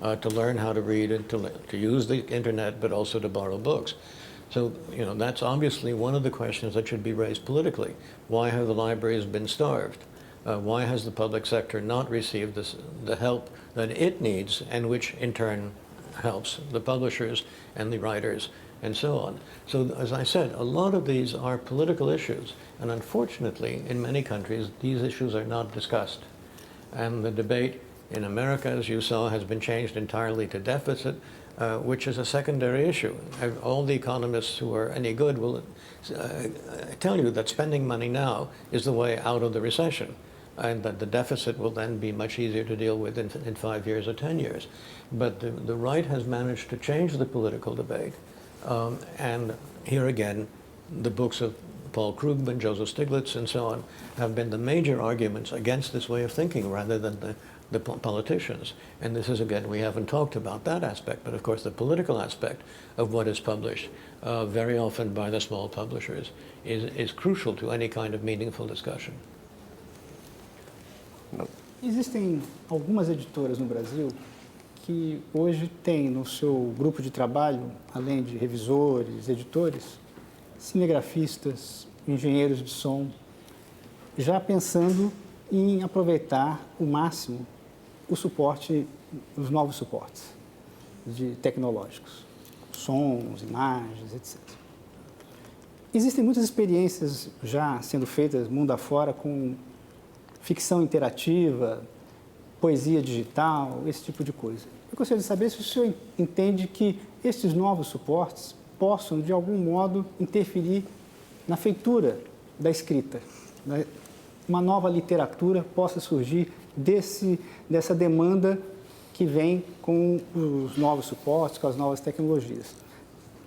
to learn how to read and to use the internet, but also to borrow books. So, that's obviously one of the questions that should be raised politically. Why have the libraries been starved? Why has the public sector not received the help that it needs, and which in turn helps the publishers and the writers and so on? So, as I said, a lot of these are political issues, and unfortunately, in many countries, these issues are not discussed. And the debate in America, as you saw, has been changed entirely to deficit, which is a secondary issue. All the economists who are any good will tell you that spending money now is the way out of the recession, and that the deficit will then be much easier to deal with in 5 years or 10 years. But the right has managed to change the political debate. And here again, the books of Paul Krugman, Joseph Stiglitz, and so on, have been the major arguments against this way of thinking rather than the politicians. And this is, again, we haven't talked about that aspect, but of course the political aspect of what is published, very often by the small publishers, is crucial to any kind of meaningful discussion. Existem algumas editoras no Brasil que hoje têm no seu grupo de trabalho, além de revisores, editores, cinegrafistas, engenheiros de som, já pensando em aproveitar o máximo o suporte, os novos suportes tecnológicos, sons, imagens, etc. Existem muitas experiências já sendo feitas mundo afora com ficção interativa, poesia digital, esse tipo de coisa. Eu gostaria de saber se o senhor entende que esses novos suportes possam, de algum modo, interferir na feitura da escrita, né? Uma nova literatura possa surgir dessa demanda que vem com os novos suportes, com as novas tecnologias.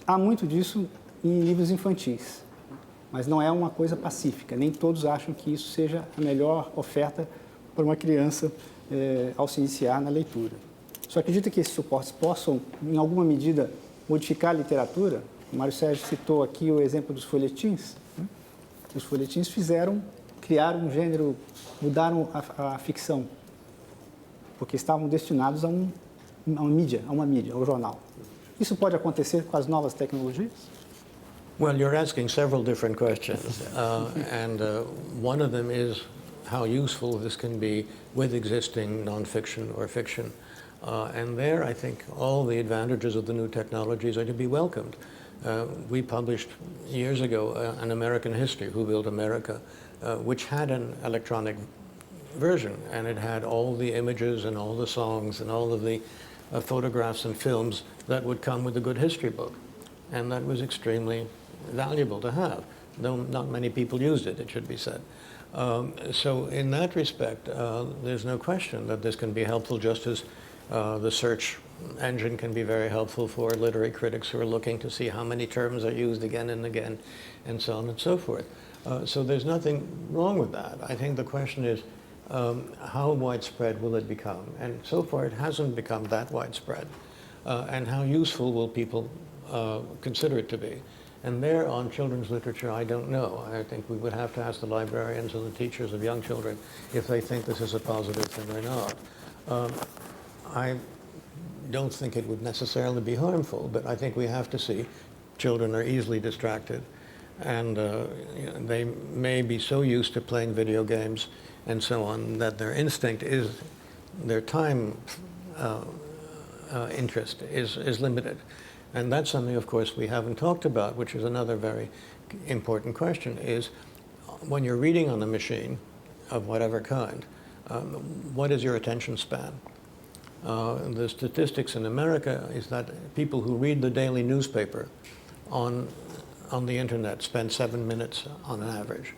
Há muito disso em livros infantis, mas não é uma coisa pacífica. Nem todos acham que isso seja a melhor oferta para uma criança ao se iniciar na leitura. Só acredita que esses suportes possam, em alguma medida, modificar a literatura? O Mário Sérgio citou aqui o exemplo dos folhetins. Os folhetins criaram um gênero, mudaram a ficção, porque estavam destinados a uma mídia, ao jornal. Isso pode acontecer com as novas tecnologias? Well, you're asking several different questions, and one of them is how useful this can be with existing nonfiction or fiction. And there, I think, all the advantages of the new technologies are to be welcomed. We published years ago an American history, Who Built America, which had an electronic version, and it had all the images and all the songs and all of the photographs and films that would come with a good history book. And that was extremely valuable to have, though not many people used it, it should be said. So in that respect, there's no question that this can be helpful, just as the search engine can be very helpful for literary critics who are looking to see how many terms are used again and again, and so on and so forth. So there's nothing wrong with that. I think the question is, how widespread will it become? And so far it hasn't become that widespread. And how useful will people consider it to be? And there, on children's literature, I don't know. I think we would have to ask the librarians and the teachers of young children if they think this is a positive thing or not. I don't think it would necessarily be harmful, but I think we have to see children are easily distracted, and they may be so used to playing video games and so on that their instinct is, their time interest is limited. And that's something, of course, we haven't talked about, which is another very important question, is when you're reading on a machine of whatever kind, what is your attention span? The statistics in America is that people who read the daily newspaper on the internet spend 7 minutes on an average.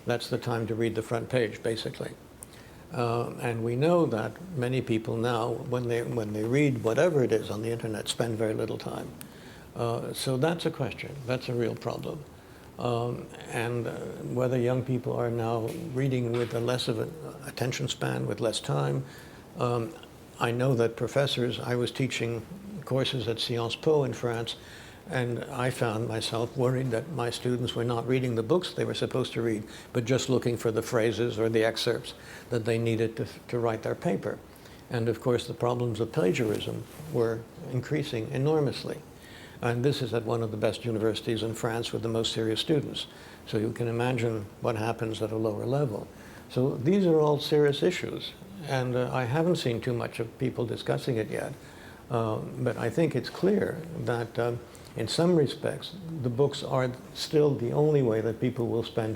That's the time to read the front page, basically. And we know that many people now, when they read whatever it is on the internet, spend very little time. So that's a question. That's a real problem. And whether young people are now reading with a less of an attention span, with less time. I know that professors, I was teaching courses at Sciences Po in France, and I found myself worried that my students were not reading the books they were supposed to read, but just looking for the phrases or the excerpts that they needed to write their paper. And of course, the problems of plagiarism were increasing enormously. And this is at one of the best universities in France with the most serious students. So you can imagine what happens at a lower level. So these are all serious issues. And I haven't seen too much of people discussing it yet. But I think it's clear that in some respects, the books are still the only way that people will spend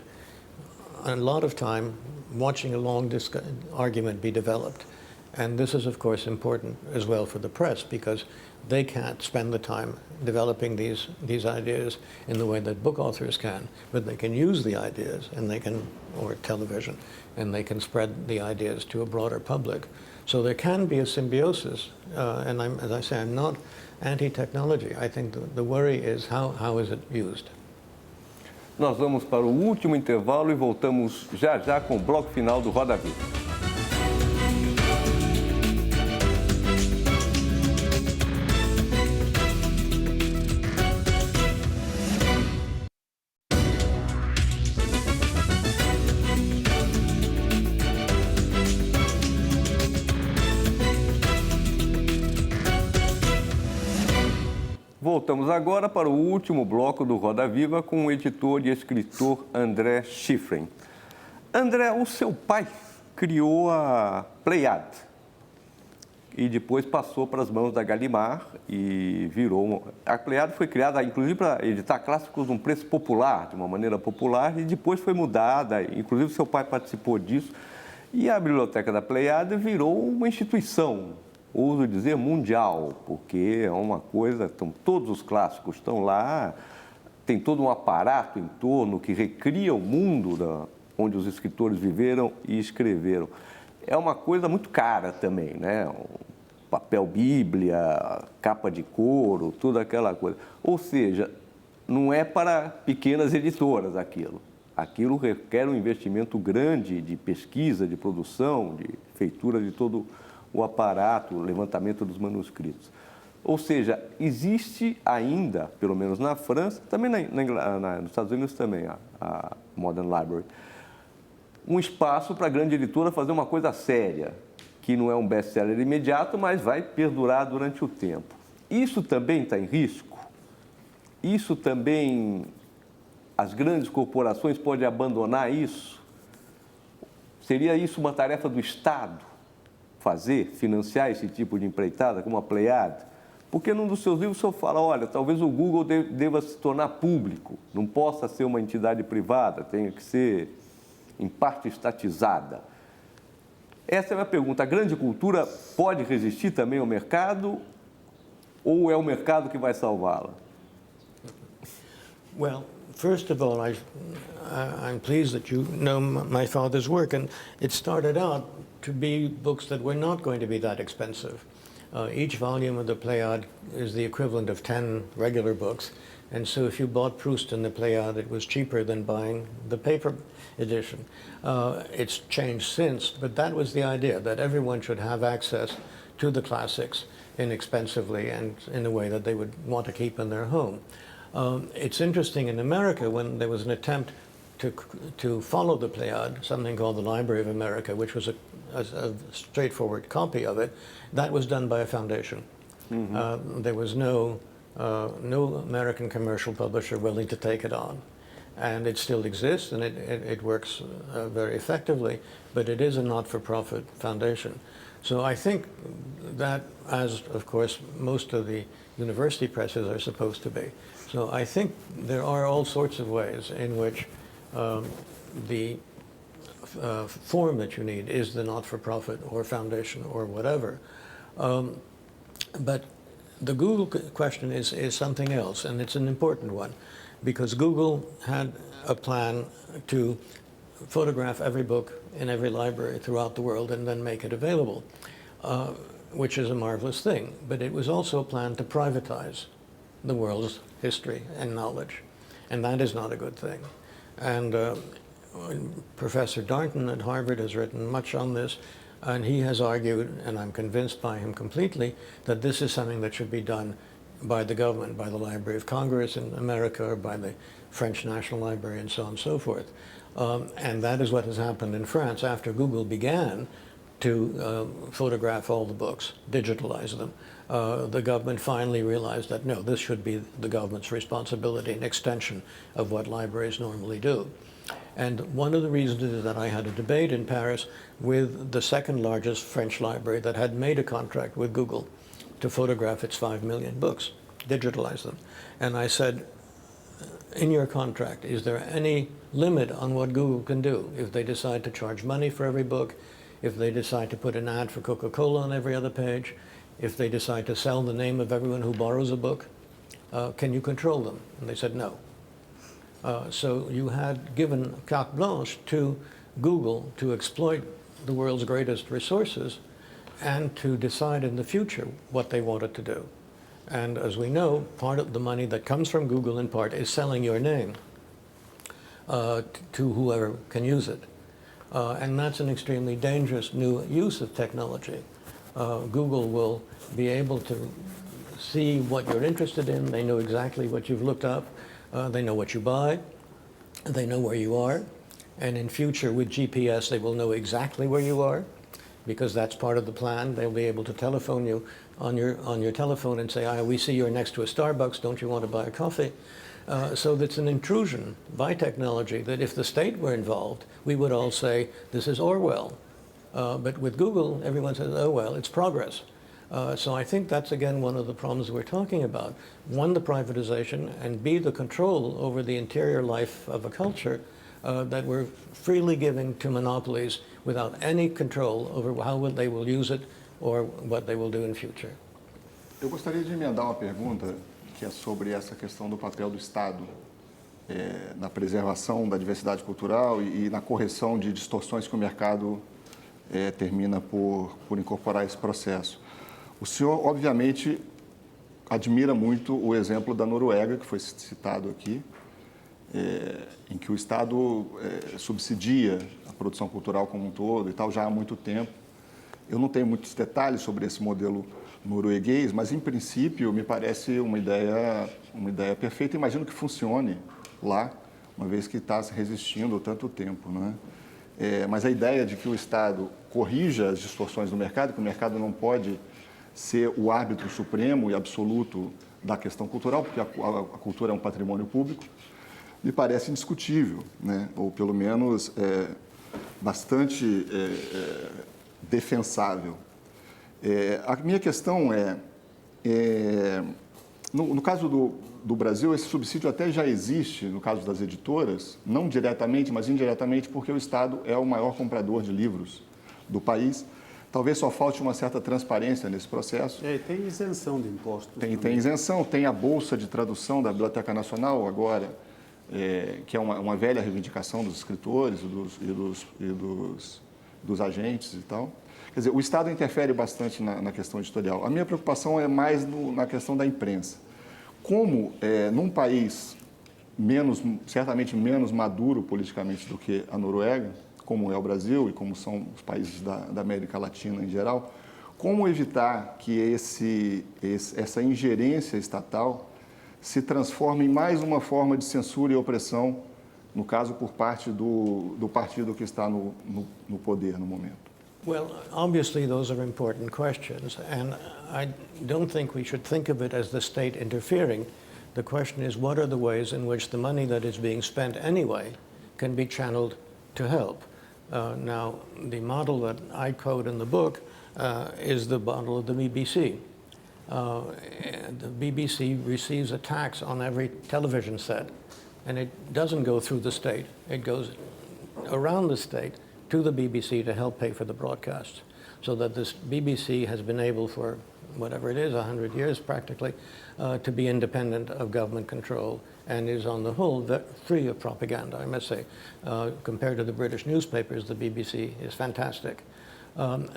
a lot of time watching a long argument be developed. And this is, of course, important as well for the press, because they can't spend the time developing these ideas in the way that book authors can, but they can use the ideas, and they can, or television, and they can spread the ideas to a broader public. So there can be a symbiosis, and as I say, I'm not anti-technology. I think the worry is how is it used? Nós vamos para o último intervalo e voltamos já já com o bloco final do Roda Viva. Voltamos agora para o último bloco do Roda Viva com o editor e escritor André Schiffrin. André, o seu pai criou a Pleiade e depois passou para as mãos da Gallimard e virou... A Pleiade foi criada, inclusive, para editar clássicos num preço popular, de uma maneira popular, e depois foi mudada, inclusive seu pai participou disso, e a biblioteca da Pleiade virou uma instituição, ouso dizer mundial, porque é uma coisa, todos os clássicos estão lá, tem todo um aparato em torno que recria o mundo onde os escritores viveram e escreveram. É uma coisa muito cara também, né? O papel bíblia, capa de couro, toda aquela coisa. Ou seja, não é para pequenas editoras aquilo. Aquilo requer um investimento grande de pesquisa, de produção, de feitura de todo o aparato, o levantamento dos manuscritos. Ou seja, existe ainda, pelo menos na França, também nos Estados Unidos também, a Modern Library, um espaço para a grande editora fazer uma coisa séria, que não é um best-seller imediato, mas vai perdurar durante o tempo. Isso também está em risco? Isso também as grandes corporações podem abandonar isso? Seria isso uma tarefa do Estado fazer, financiar esse tipo de empreitada, como a Pleiade? Porque num dos seus livros o senhor fala, olha, talvez o Google deva se tornar público, não possa ser uma entidade privada, tenha que ser, em parte, estatizada. Essa é a minha pergunta. A grande cultura pode resistir também ao mercado ou é o mercado que vai salvá-la? Well, first of all, I'm pleased that you know my father's work, and it started out to be books that were not going to be that expensive. Each volume of the Pleiade is the equivalent of 10 regular books, and so if you bought Proust in the Pleiade, it was cheaper than buying the paper edition. It's changed since, but that was the idea, that everyone should have access to the classics inexpensively and in a way that they would want to keep in their home. It's interesting, in America, when there was an attempt to follow the Pleiade, something called the Library of America, which was a straightforward copy of it, that was done by a foundation. There was no American commercial publisher willing to take it on. And it still exists, and it works very effectively, but it is a not-for-profit foundation. So I think that, as of course most of the university presses are supposed to be. So I think there are all sorts of ways in which the form that you need is the not-for-profit or foundation or whatever. But the Google question is something else, and it's an important one, because Google had a plan to photograph every book in every library throughout the world and then make it available, which is a marvelous thing. But it was also a plan to privatize the world's history and knowledge, and that is not a good thing. And Professor Darnton at Harvard has written much on this, and he has argued, and I'm convinced by him completely, that this is something that should be done by the government, by the Library of Congress in America, or by the French National Library, and so on and so forth. And that is what has happened in France after Google began to photograph all the books, digitalize them. The government finally realized that, no, this should be the government's responsibility, an extension of what libraries normally do. And one of the reasons is that I had a debate in Paris with the second largest French library that had made a contract with Google to photograph its 5 million books, digitalize them. And I said, in your contract, is there any limit on what Google can do? If they decide to charge money for every book, if they decide to put an ad for Coca-Cola on every other page, if they decide to sell the name of everyone who borrows a book, can you control them? And they said no. So you had given carte blanche to Google to exploit the world's greatest resources and to decide in the future what they wanted to do. And as we know, part of the money that comes from Google in part is selling your name to whoever can use it. And that's an extremely dangerous new use of technology. Google will be able to see what you're interested in. They know exactly what you've looked up. They know what you buy. They know where you are. And in future, with GPS, they will know exactly where you are, because that's part of the plan. They'll be able to telephone you on your telephone and say, we see you're next to a Starbucks, don't you want to buy a coffee? So that's an intrusion by technology that if the state were involved, we would all say, this is Orwell. But with Google, everyone says, oh, well, it's progress. So I think that's, again, one of the problems we're talking about. One, the privatization, and B, the control over the interior life of a culture that we're freely giving to monopolies without any control over how they will use it or what they will do in future. Eu gostaria de emendar uma pergunta que é sobre essa questão do papel do Estado na preservação da diversidade cultural e na correção de distorções que o mercado termina por incorporar esse processo. O senhor, obviamente, admira muito o exemplo da Noruega, que foi citado aqui, em que o Estado subsidia a produção cultural como um todo e tal, já há muito tempo. Eu não tenho muitos detalhes sobre esse modelo norueguês, mas, em princípio, me parece uma ideia perfeita. Imagino que funcione lá, uma vez que está se resistindo há tanto tempo, não é? Mas a ideia de que o Estado corrija as distorções do mercado, que o mercado não pode ser o árbitro supremo e absoluto da questão cultural, porque a cultura é um patrimônio público, me parece indiscutível, né? Ou pelo menos bastante defensável. A minha questão no caso do Brasil, esse subsídio até já existe, no caso das editoras, não diretamente, mas indiretamente, porque o Estado é o maior comprador de livros do país. Talvez só falte uma certa transparência nesse processo. Tem isenção de impostos. Tem isenção, tem a Bolsa de Tradução da Biblioteca Nacional agora, que é uma velha reivindicação dos escritores e dos agentes e tal. Quer dizer, o Estado interfere bastante na questão editorial. A minha preocupação é mais na questão da imprensa. Como, num país certamente menos maduro politicamente do que a Noruega, como é o Brasil e como são os países da América Latina em geral, como evitar que essa ingerência estatal se transforme em mais uma forma de censura e opressão, no caso, por parte do partido que está no poder no momento? Well, obviously those are important questions, and I don't think we should think of it as the state interfering. The question is, what are the ways in which the money that is being spent anyway can be channeled to help? Now, the model that I quote in the book is the model of the BBC. The BBC receives a tax on every television set, and it doesn't go through the state. It goes around the state to the BBC to help pay for the broadcasts, so that this BBC has been able for whatever it is, 100 years practically, to be independent of government control and is on the whole free of propaganda, I must say. Compared to the British newspapers, the BBC is fantastic.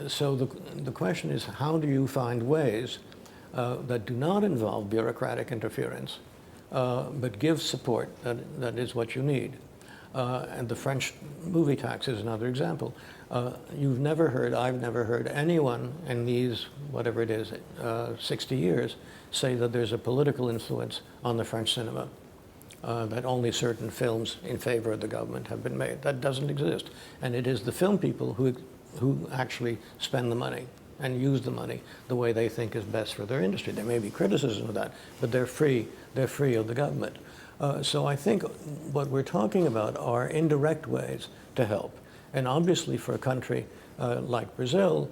So the question is, how do you find ways that do not involve bureaucratic interference, but give support that is what you need? And the French movie tax is another example. I've never heard anyone in these, whatever it is, 60 years, say that there's a political influence on the French cinema, that only certain films in favor of the government have been made. That doesn't exist. And it is the film people who actually spend the money and use the money the way they think is best for their industry. There may be criticism of that, but they're free of the government. So I think what we're talking about are indirect ways to help. And obviously for a country like Brazil,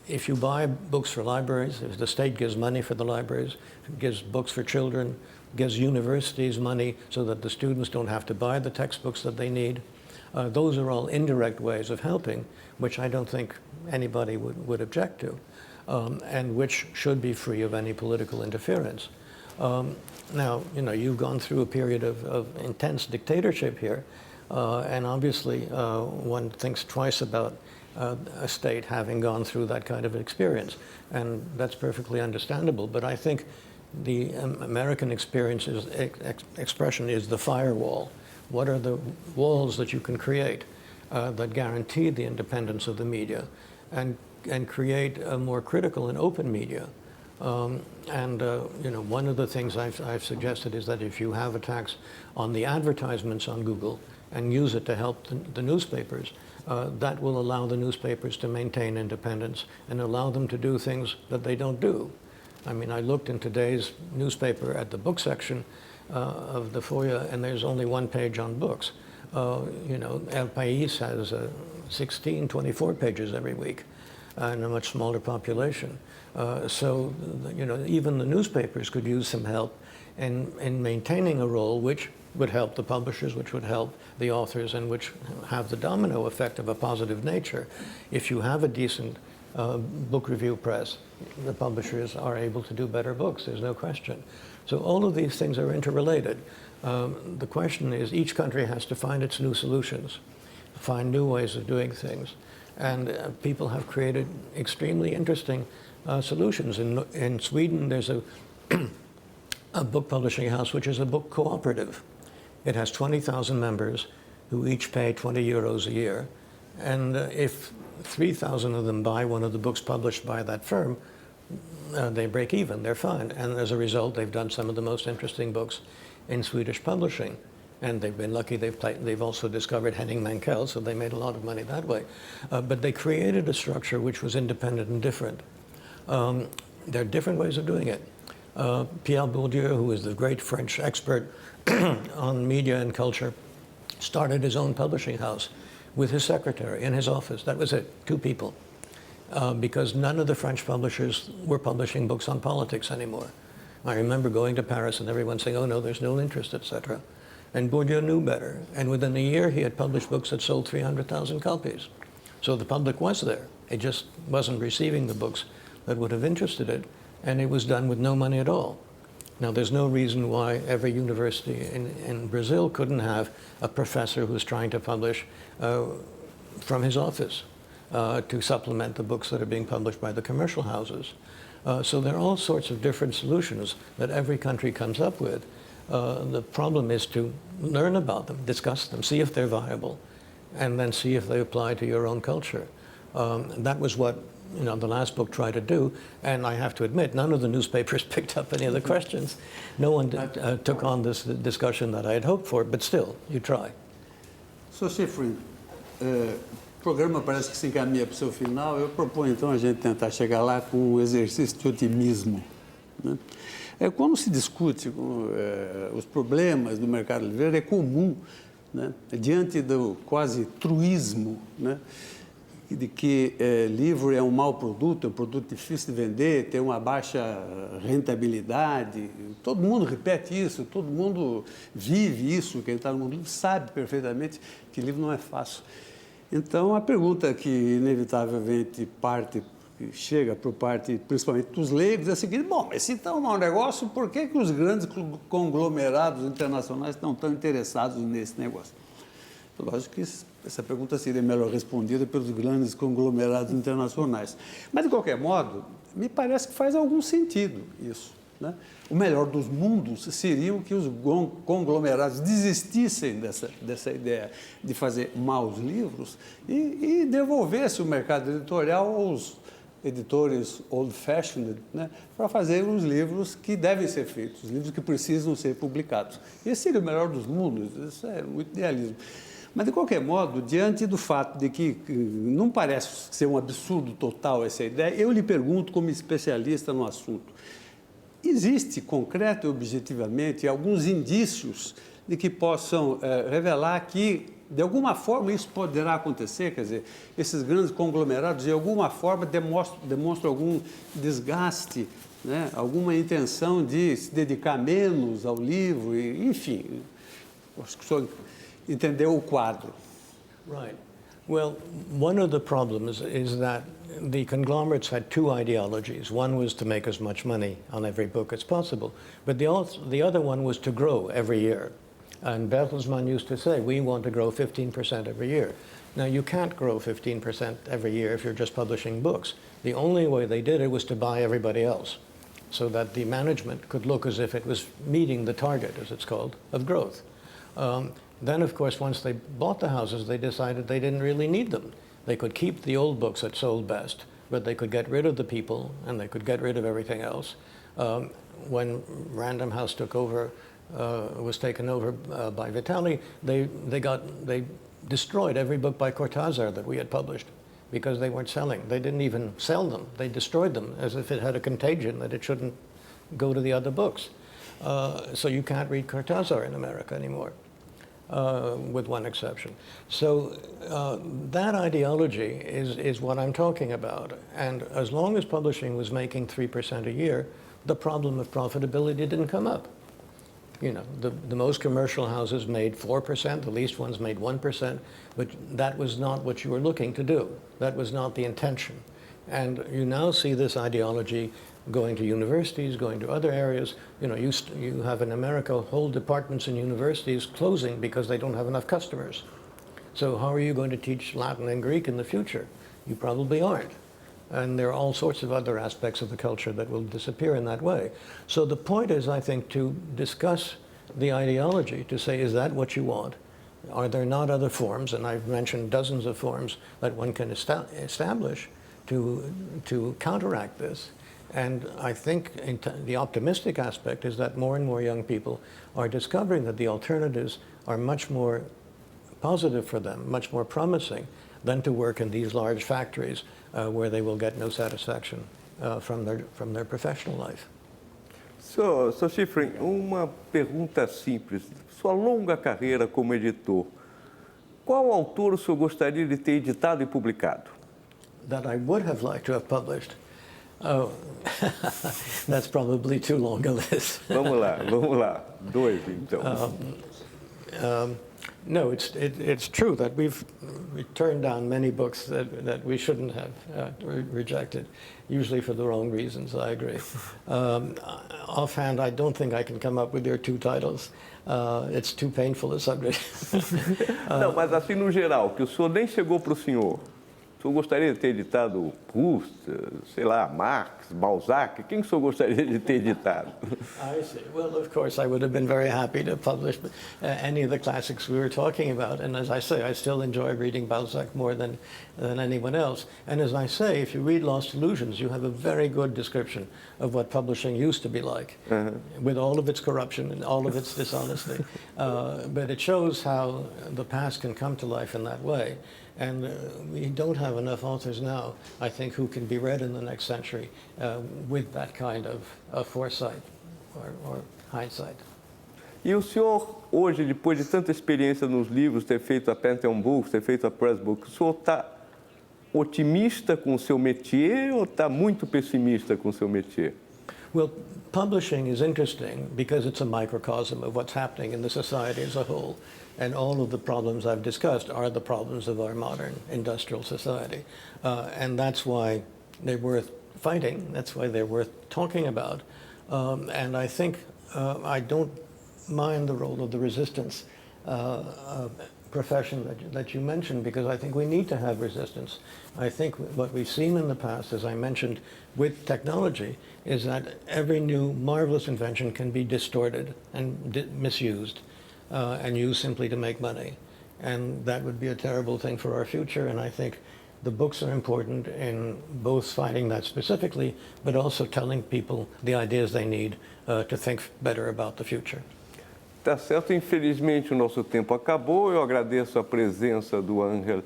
if you buy books for libraries, if the state gives money for the libraries, gives books for children, gives universities money so that the students don't have to buy the textbooks that they need, those are all indirect ways of helping, which I don't think anybody would object to, and which should be free of any political interference. Now, you've gone through a period of intense dictatorship here, and obviously one thinks twice about a state having gone through that kind of experience, and that's perfectly understandable. But I think the American expression is the firewall. What are the walls that you can create that guarantee the independence of the media and create a more critical and open media? One of the things I've suggested is that if you have a tax on the advertisements on Google and use it to help the newspapers, that will allow the newspapers to maintain independence and allow them to do things that they don't do. I mean, I looked in today's newspaper at the book section of the FOIA, and there's only one page on books. El País has 16, 24 pages every week, and a much smaller population. So even the newspapers could use some help in maintaining a role which would help the publishers, which would help the authors, and which have the domino effect of a positive nature. If you have a decent book review press, the publishers are able to do better books, there's no question. So all of these things are interrelated. The question is, each country has to find its new solutions, find new ways of doing things. And people have created extremely interesting solutions. In Sweden, there's a book publishing house which is a book cooperative. It has 20,000 members who each pay 20 euros a year. And if 3,000 of them buy one of the books published by that firm, they break even, they're fine. And as a result, they've done some of the most interesting books in Swedish publishing. And they've been lucky, they've also discovered Henning Mankell, so they made a lot of money that way. But they created a structure which was independent and different. There are different ways of doing it. Pierre Bourdieu, who is the great French expert on media and culture, started his own publishing house with his secretary in his office. That was it, 2 people. Because none of the French publishers were publishing books on politics anymore. I remember going to Paris and everyone saying, oh no, there's no interest, etc. And Bourdieu knew better. And within a year, he had published books that sold 300,000 copies. So the public was there. It just wasn't receiving the books that would have interested it. And it was done with no money at all. Now, there's no reason why every university in Brazil couldn't have a professor who's trying to publish from his office to supplement the books that are being published by the commercial houses. So there are all sorts of different solutions that every country comes up with. The problem is to learn about them, discuss them, see if they're viable, and then see if they apply to your own culture. That was what the last book tried to do, and I have to admit, none of the newspapers picked up any of the questions. No one took on this discussion that I had hoped for, but still, you try. Sr. Schiffrin, o programa parece que se encaminha para o seu final. Eu proponho, então, a gente tentar chegar lá com um exercício de otimismo, né? Quando se discute os problemas do mercado livreiro, é comum, né, diante do quase truísmo, né, de que livro é um mau produto, é um produto difícil de vender, tem uma baixa rentabilidade. Todo mundo repete isso, todo mundo vive isso. Quem está no mundo livre sabe perfeitamente que livro não é fácil. Então, a pergunta que inevitavelmente chega por parte, principalmente dos leigos, é a seguinte: bom, mas se está um mau negócio, por que os grandes conglomerados internacionais estão tão interessados nesse negócio? Lógico que essa pergunta seria melhor respondida pelos grandes conglomerados internacionais. Mas, de qualquer modo, me parece que faz algum sentido isso, né? O melhor dos mundos seria que os conglomerados desistissem dessa ideia de fazer maus livros e devolvesse o mercado editorial aos editores old-fashioned, né, para fazer os livros que devem ser feitos, os livros que precisam ser publicados. Esse seria o melhor dos mundos, isso é muito idealismo. Mas, de qualquer modo, diante do fato de que não parece ser um absurdo total essa ideia, eu lhe pergunto, como especialista no assunto, existe, concreto e objetivamente, alguns indícios de que possam revelar que, de alguma forma, isso poderá acontecer? Quer dizer, esses grandes conglomerados, de alguma forma, demonstram algum desgaste, né? Alguma intenção de se dedicar menos ao livro, enfim, acho que o senhor entendeu o quadro. Right. Well, one of the problems is that the conglomerates had 2 ideologies. One was to make as much money on every book as possible, but the other one was to grow every year. And Bertelsmann used to say, we want to grow 15% every year. Now, you can't grow 15% every year if you're just publishing books. The only way they did it was to buy everybody else, so that the management could look as if it was meeting the target, as it's called, of growth. Then, of course, once they bought the houses, they decided they didn't really need them. They could keep the old books that sold best, but they could get rid of the people, and they could get rid of everything else. When Random House was taken over by Vitali, they destroyed every book by Cortázar that we had published because they weren't selling. They didn't even sell them. They destroyed them as if it had a contagion that it shouldn't go to the other books. So you can't read Cortázar in America anymore. With one exception. So that ideology is what I'm talking about. And as long as publishing was making 3% a year, the problem of profitability didn't come up. You know, the most commercial houses made 4%, the least ones made 1%, but that was not what you were looking to do. That was not the intention. And you now see this ideology going to universities, going to other areas. You know, you have in America whole departments in universities closing because they don't have enough customers. So how are you going to teach Latin and Greek in the future? You probably aren't. And there are all sorts of other aspects of the culture that will disappear in that way. So the point is, I think, to discuss the ideology, to say, is that what you want? Are there not other forms? And I've mentioned dozens of forms that one can establish to counteract this. And I think the optimistic aspect is that more and more young people are discovering that the alternatives are much more positive for them, much more promising than to work in these large factories where they will get no satisfaction from their professional life. Sr. Schiffrin, uma pergunta simples. Sua longa carreira como editor, qual autor o senhor gostaria de ter editado e publicado? That I would have liked to have published. Oh, that's probably too long a list. Vamos lá. 2, então. No, it's true that we turned down many books that we shouldn't have rejected, usually for the wrong reasons, I agree. Offhand, I don't think I can come up with your 2 titles. It's too painful a subject. Não, mas assim no geral, que o senhor nem chegou para o senhor. O senhor gostaria de ter editado Proust, sei lá, Marx, Balzac? Quem o senhor gostaria de ter editado? I see. Well, of course, I would have been very happy to publish any of the classics we were talking about. And as I say, I still enjoy reading Balzac more than anyone else. And as I say, if you read Lost Illusions, you have a very good description of what publishing used to be like, with all of its corruption and all of its dishonesty. But it shows how the past can come to life in that way. And we don't have enough authors now, I think, who can be read in the next century with that kind of foresight or hindsight. E o senhor, hoje, depois de tanta experiência nos livros, ter feito a Penton Books, ter feito a Press Book, o senhor está otimista com o seu métier ou está muito pessimista com o seu métier? Well, publishing is interesting because it's a microcosm of what's happening in the society as a whole. And all of the problems I've discussed are the problems of our modern industrial society. And that's why they're worth fighting. That's why they're worth talking about. And I think I don't mind the role of the resistance profession that you mentioned, because I think we need to have resistance. I think what we've seen in the past, as I mentioned, with technology, is that every new marvelous invention can be distorted and misused. And used simply to make money. And that would be a terrible thing for our future. And I think the books are important in both fighting that specifically, but also telling people the ideas they need to think better about the future. Tá certo, infelizmente o nosso tempo acabou. Eu agradeço a presença do André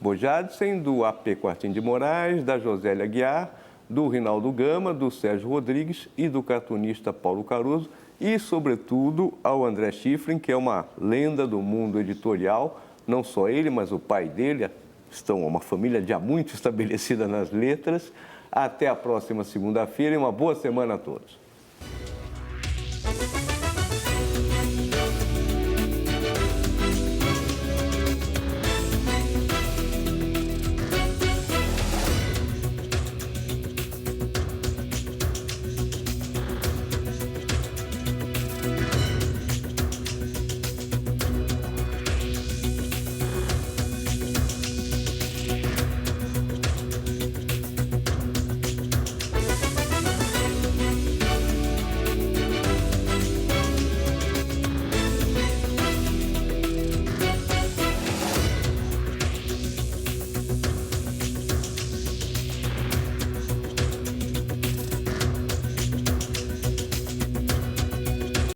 Schiffrin, do AP Quartim de Moraes, da Josélia Guiar, do Rinaldo Gama, do Sérgio Rodrigues e do cartunista Paulo Caruso. E, sobretudo, ao André Schiffrin, que é uma lenda do mundo editorial, não só ele, mas o pai dele, estão uma família já muito estabelecida nas letras. Até a próxima segunda-feira e uma boa semana a todos.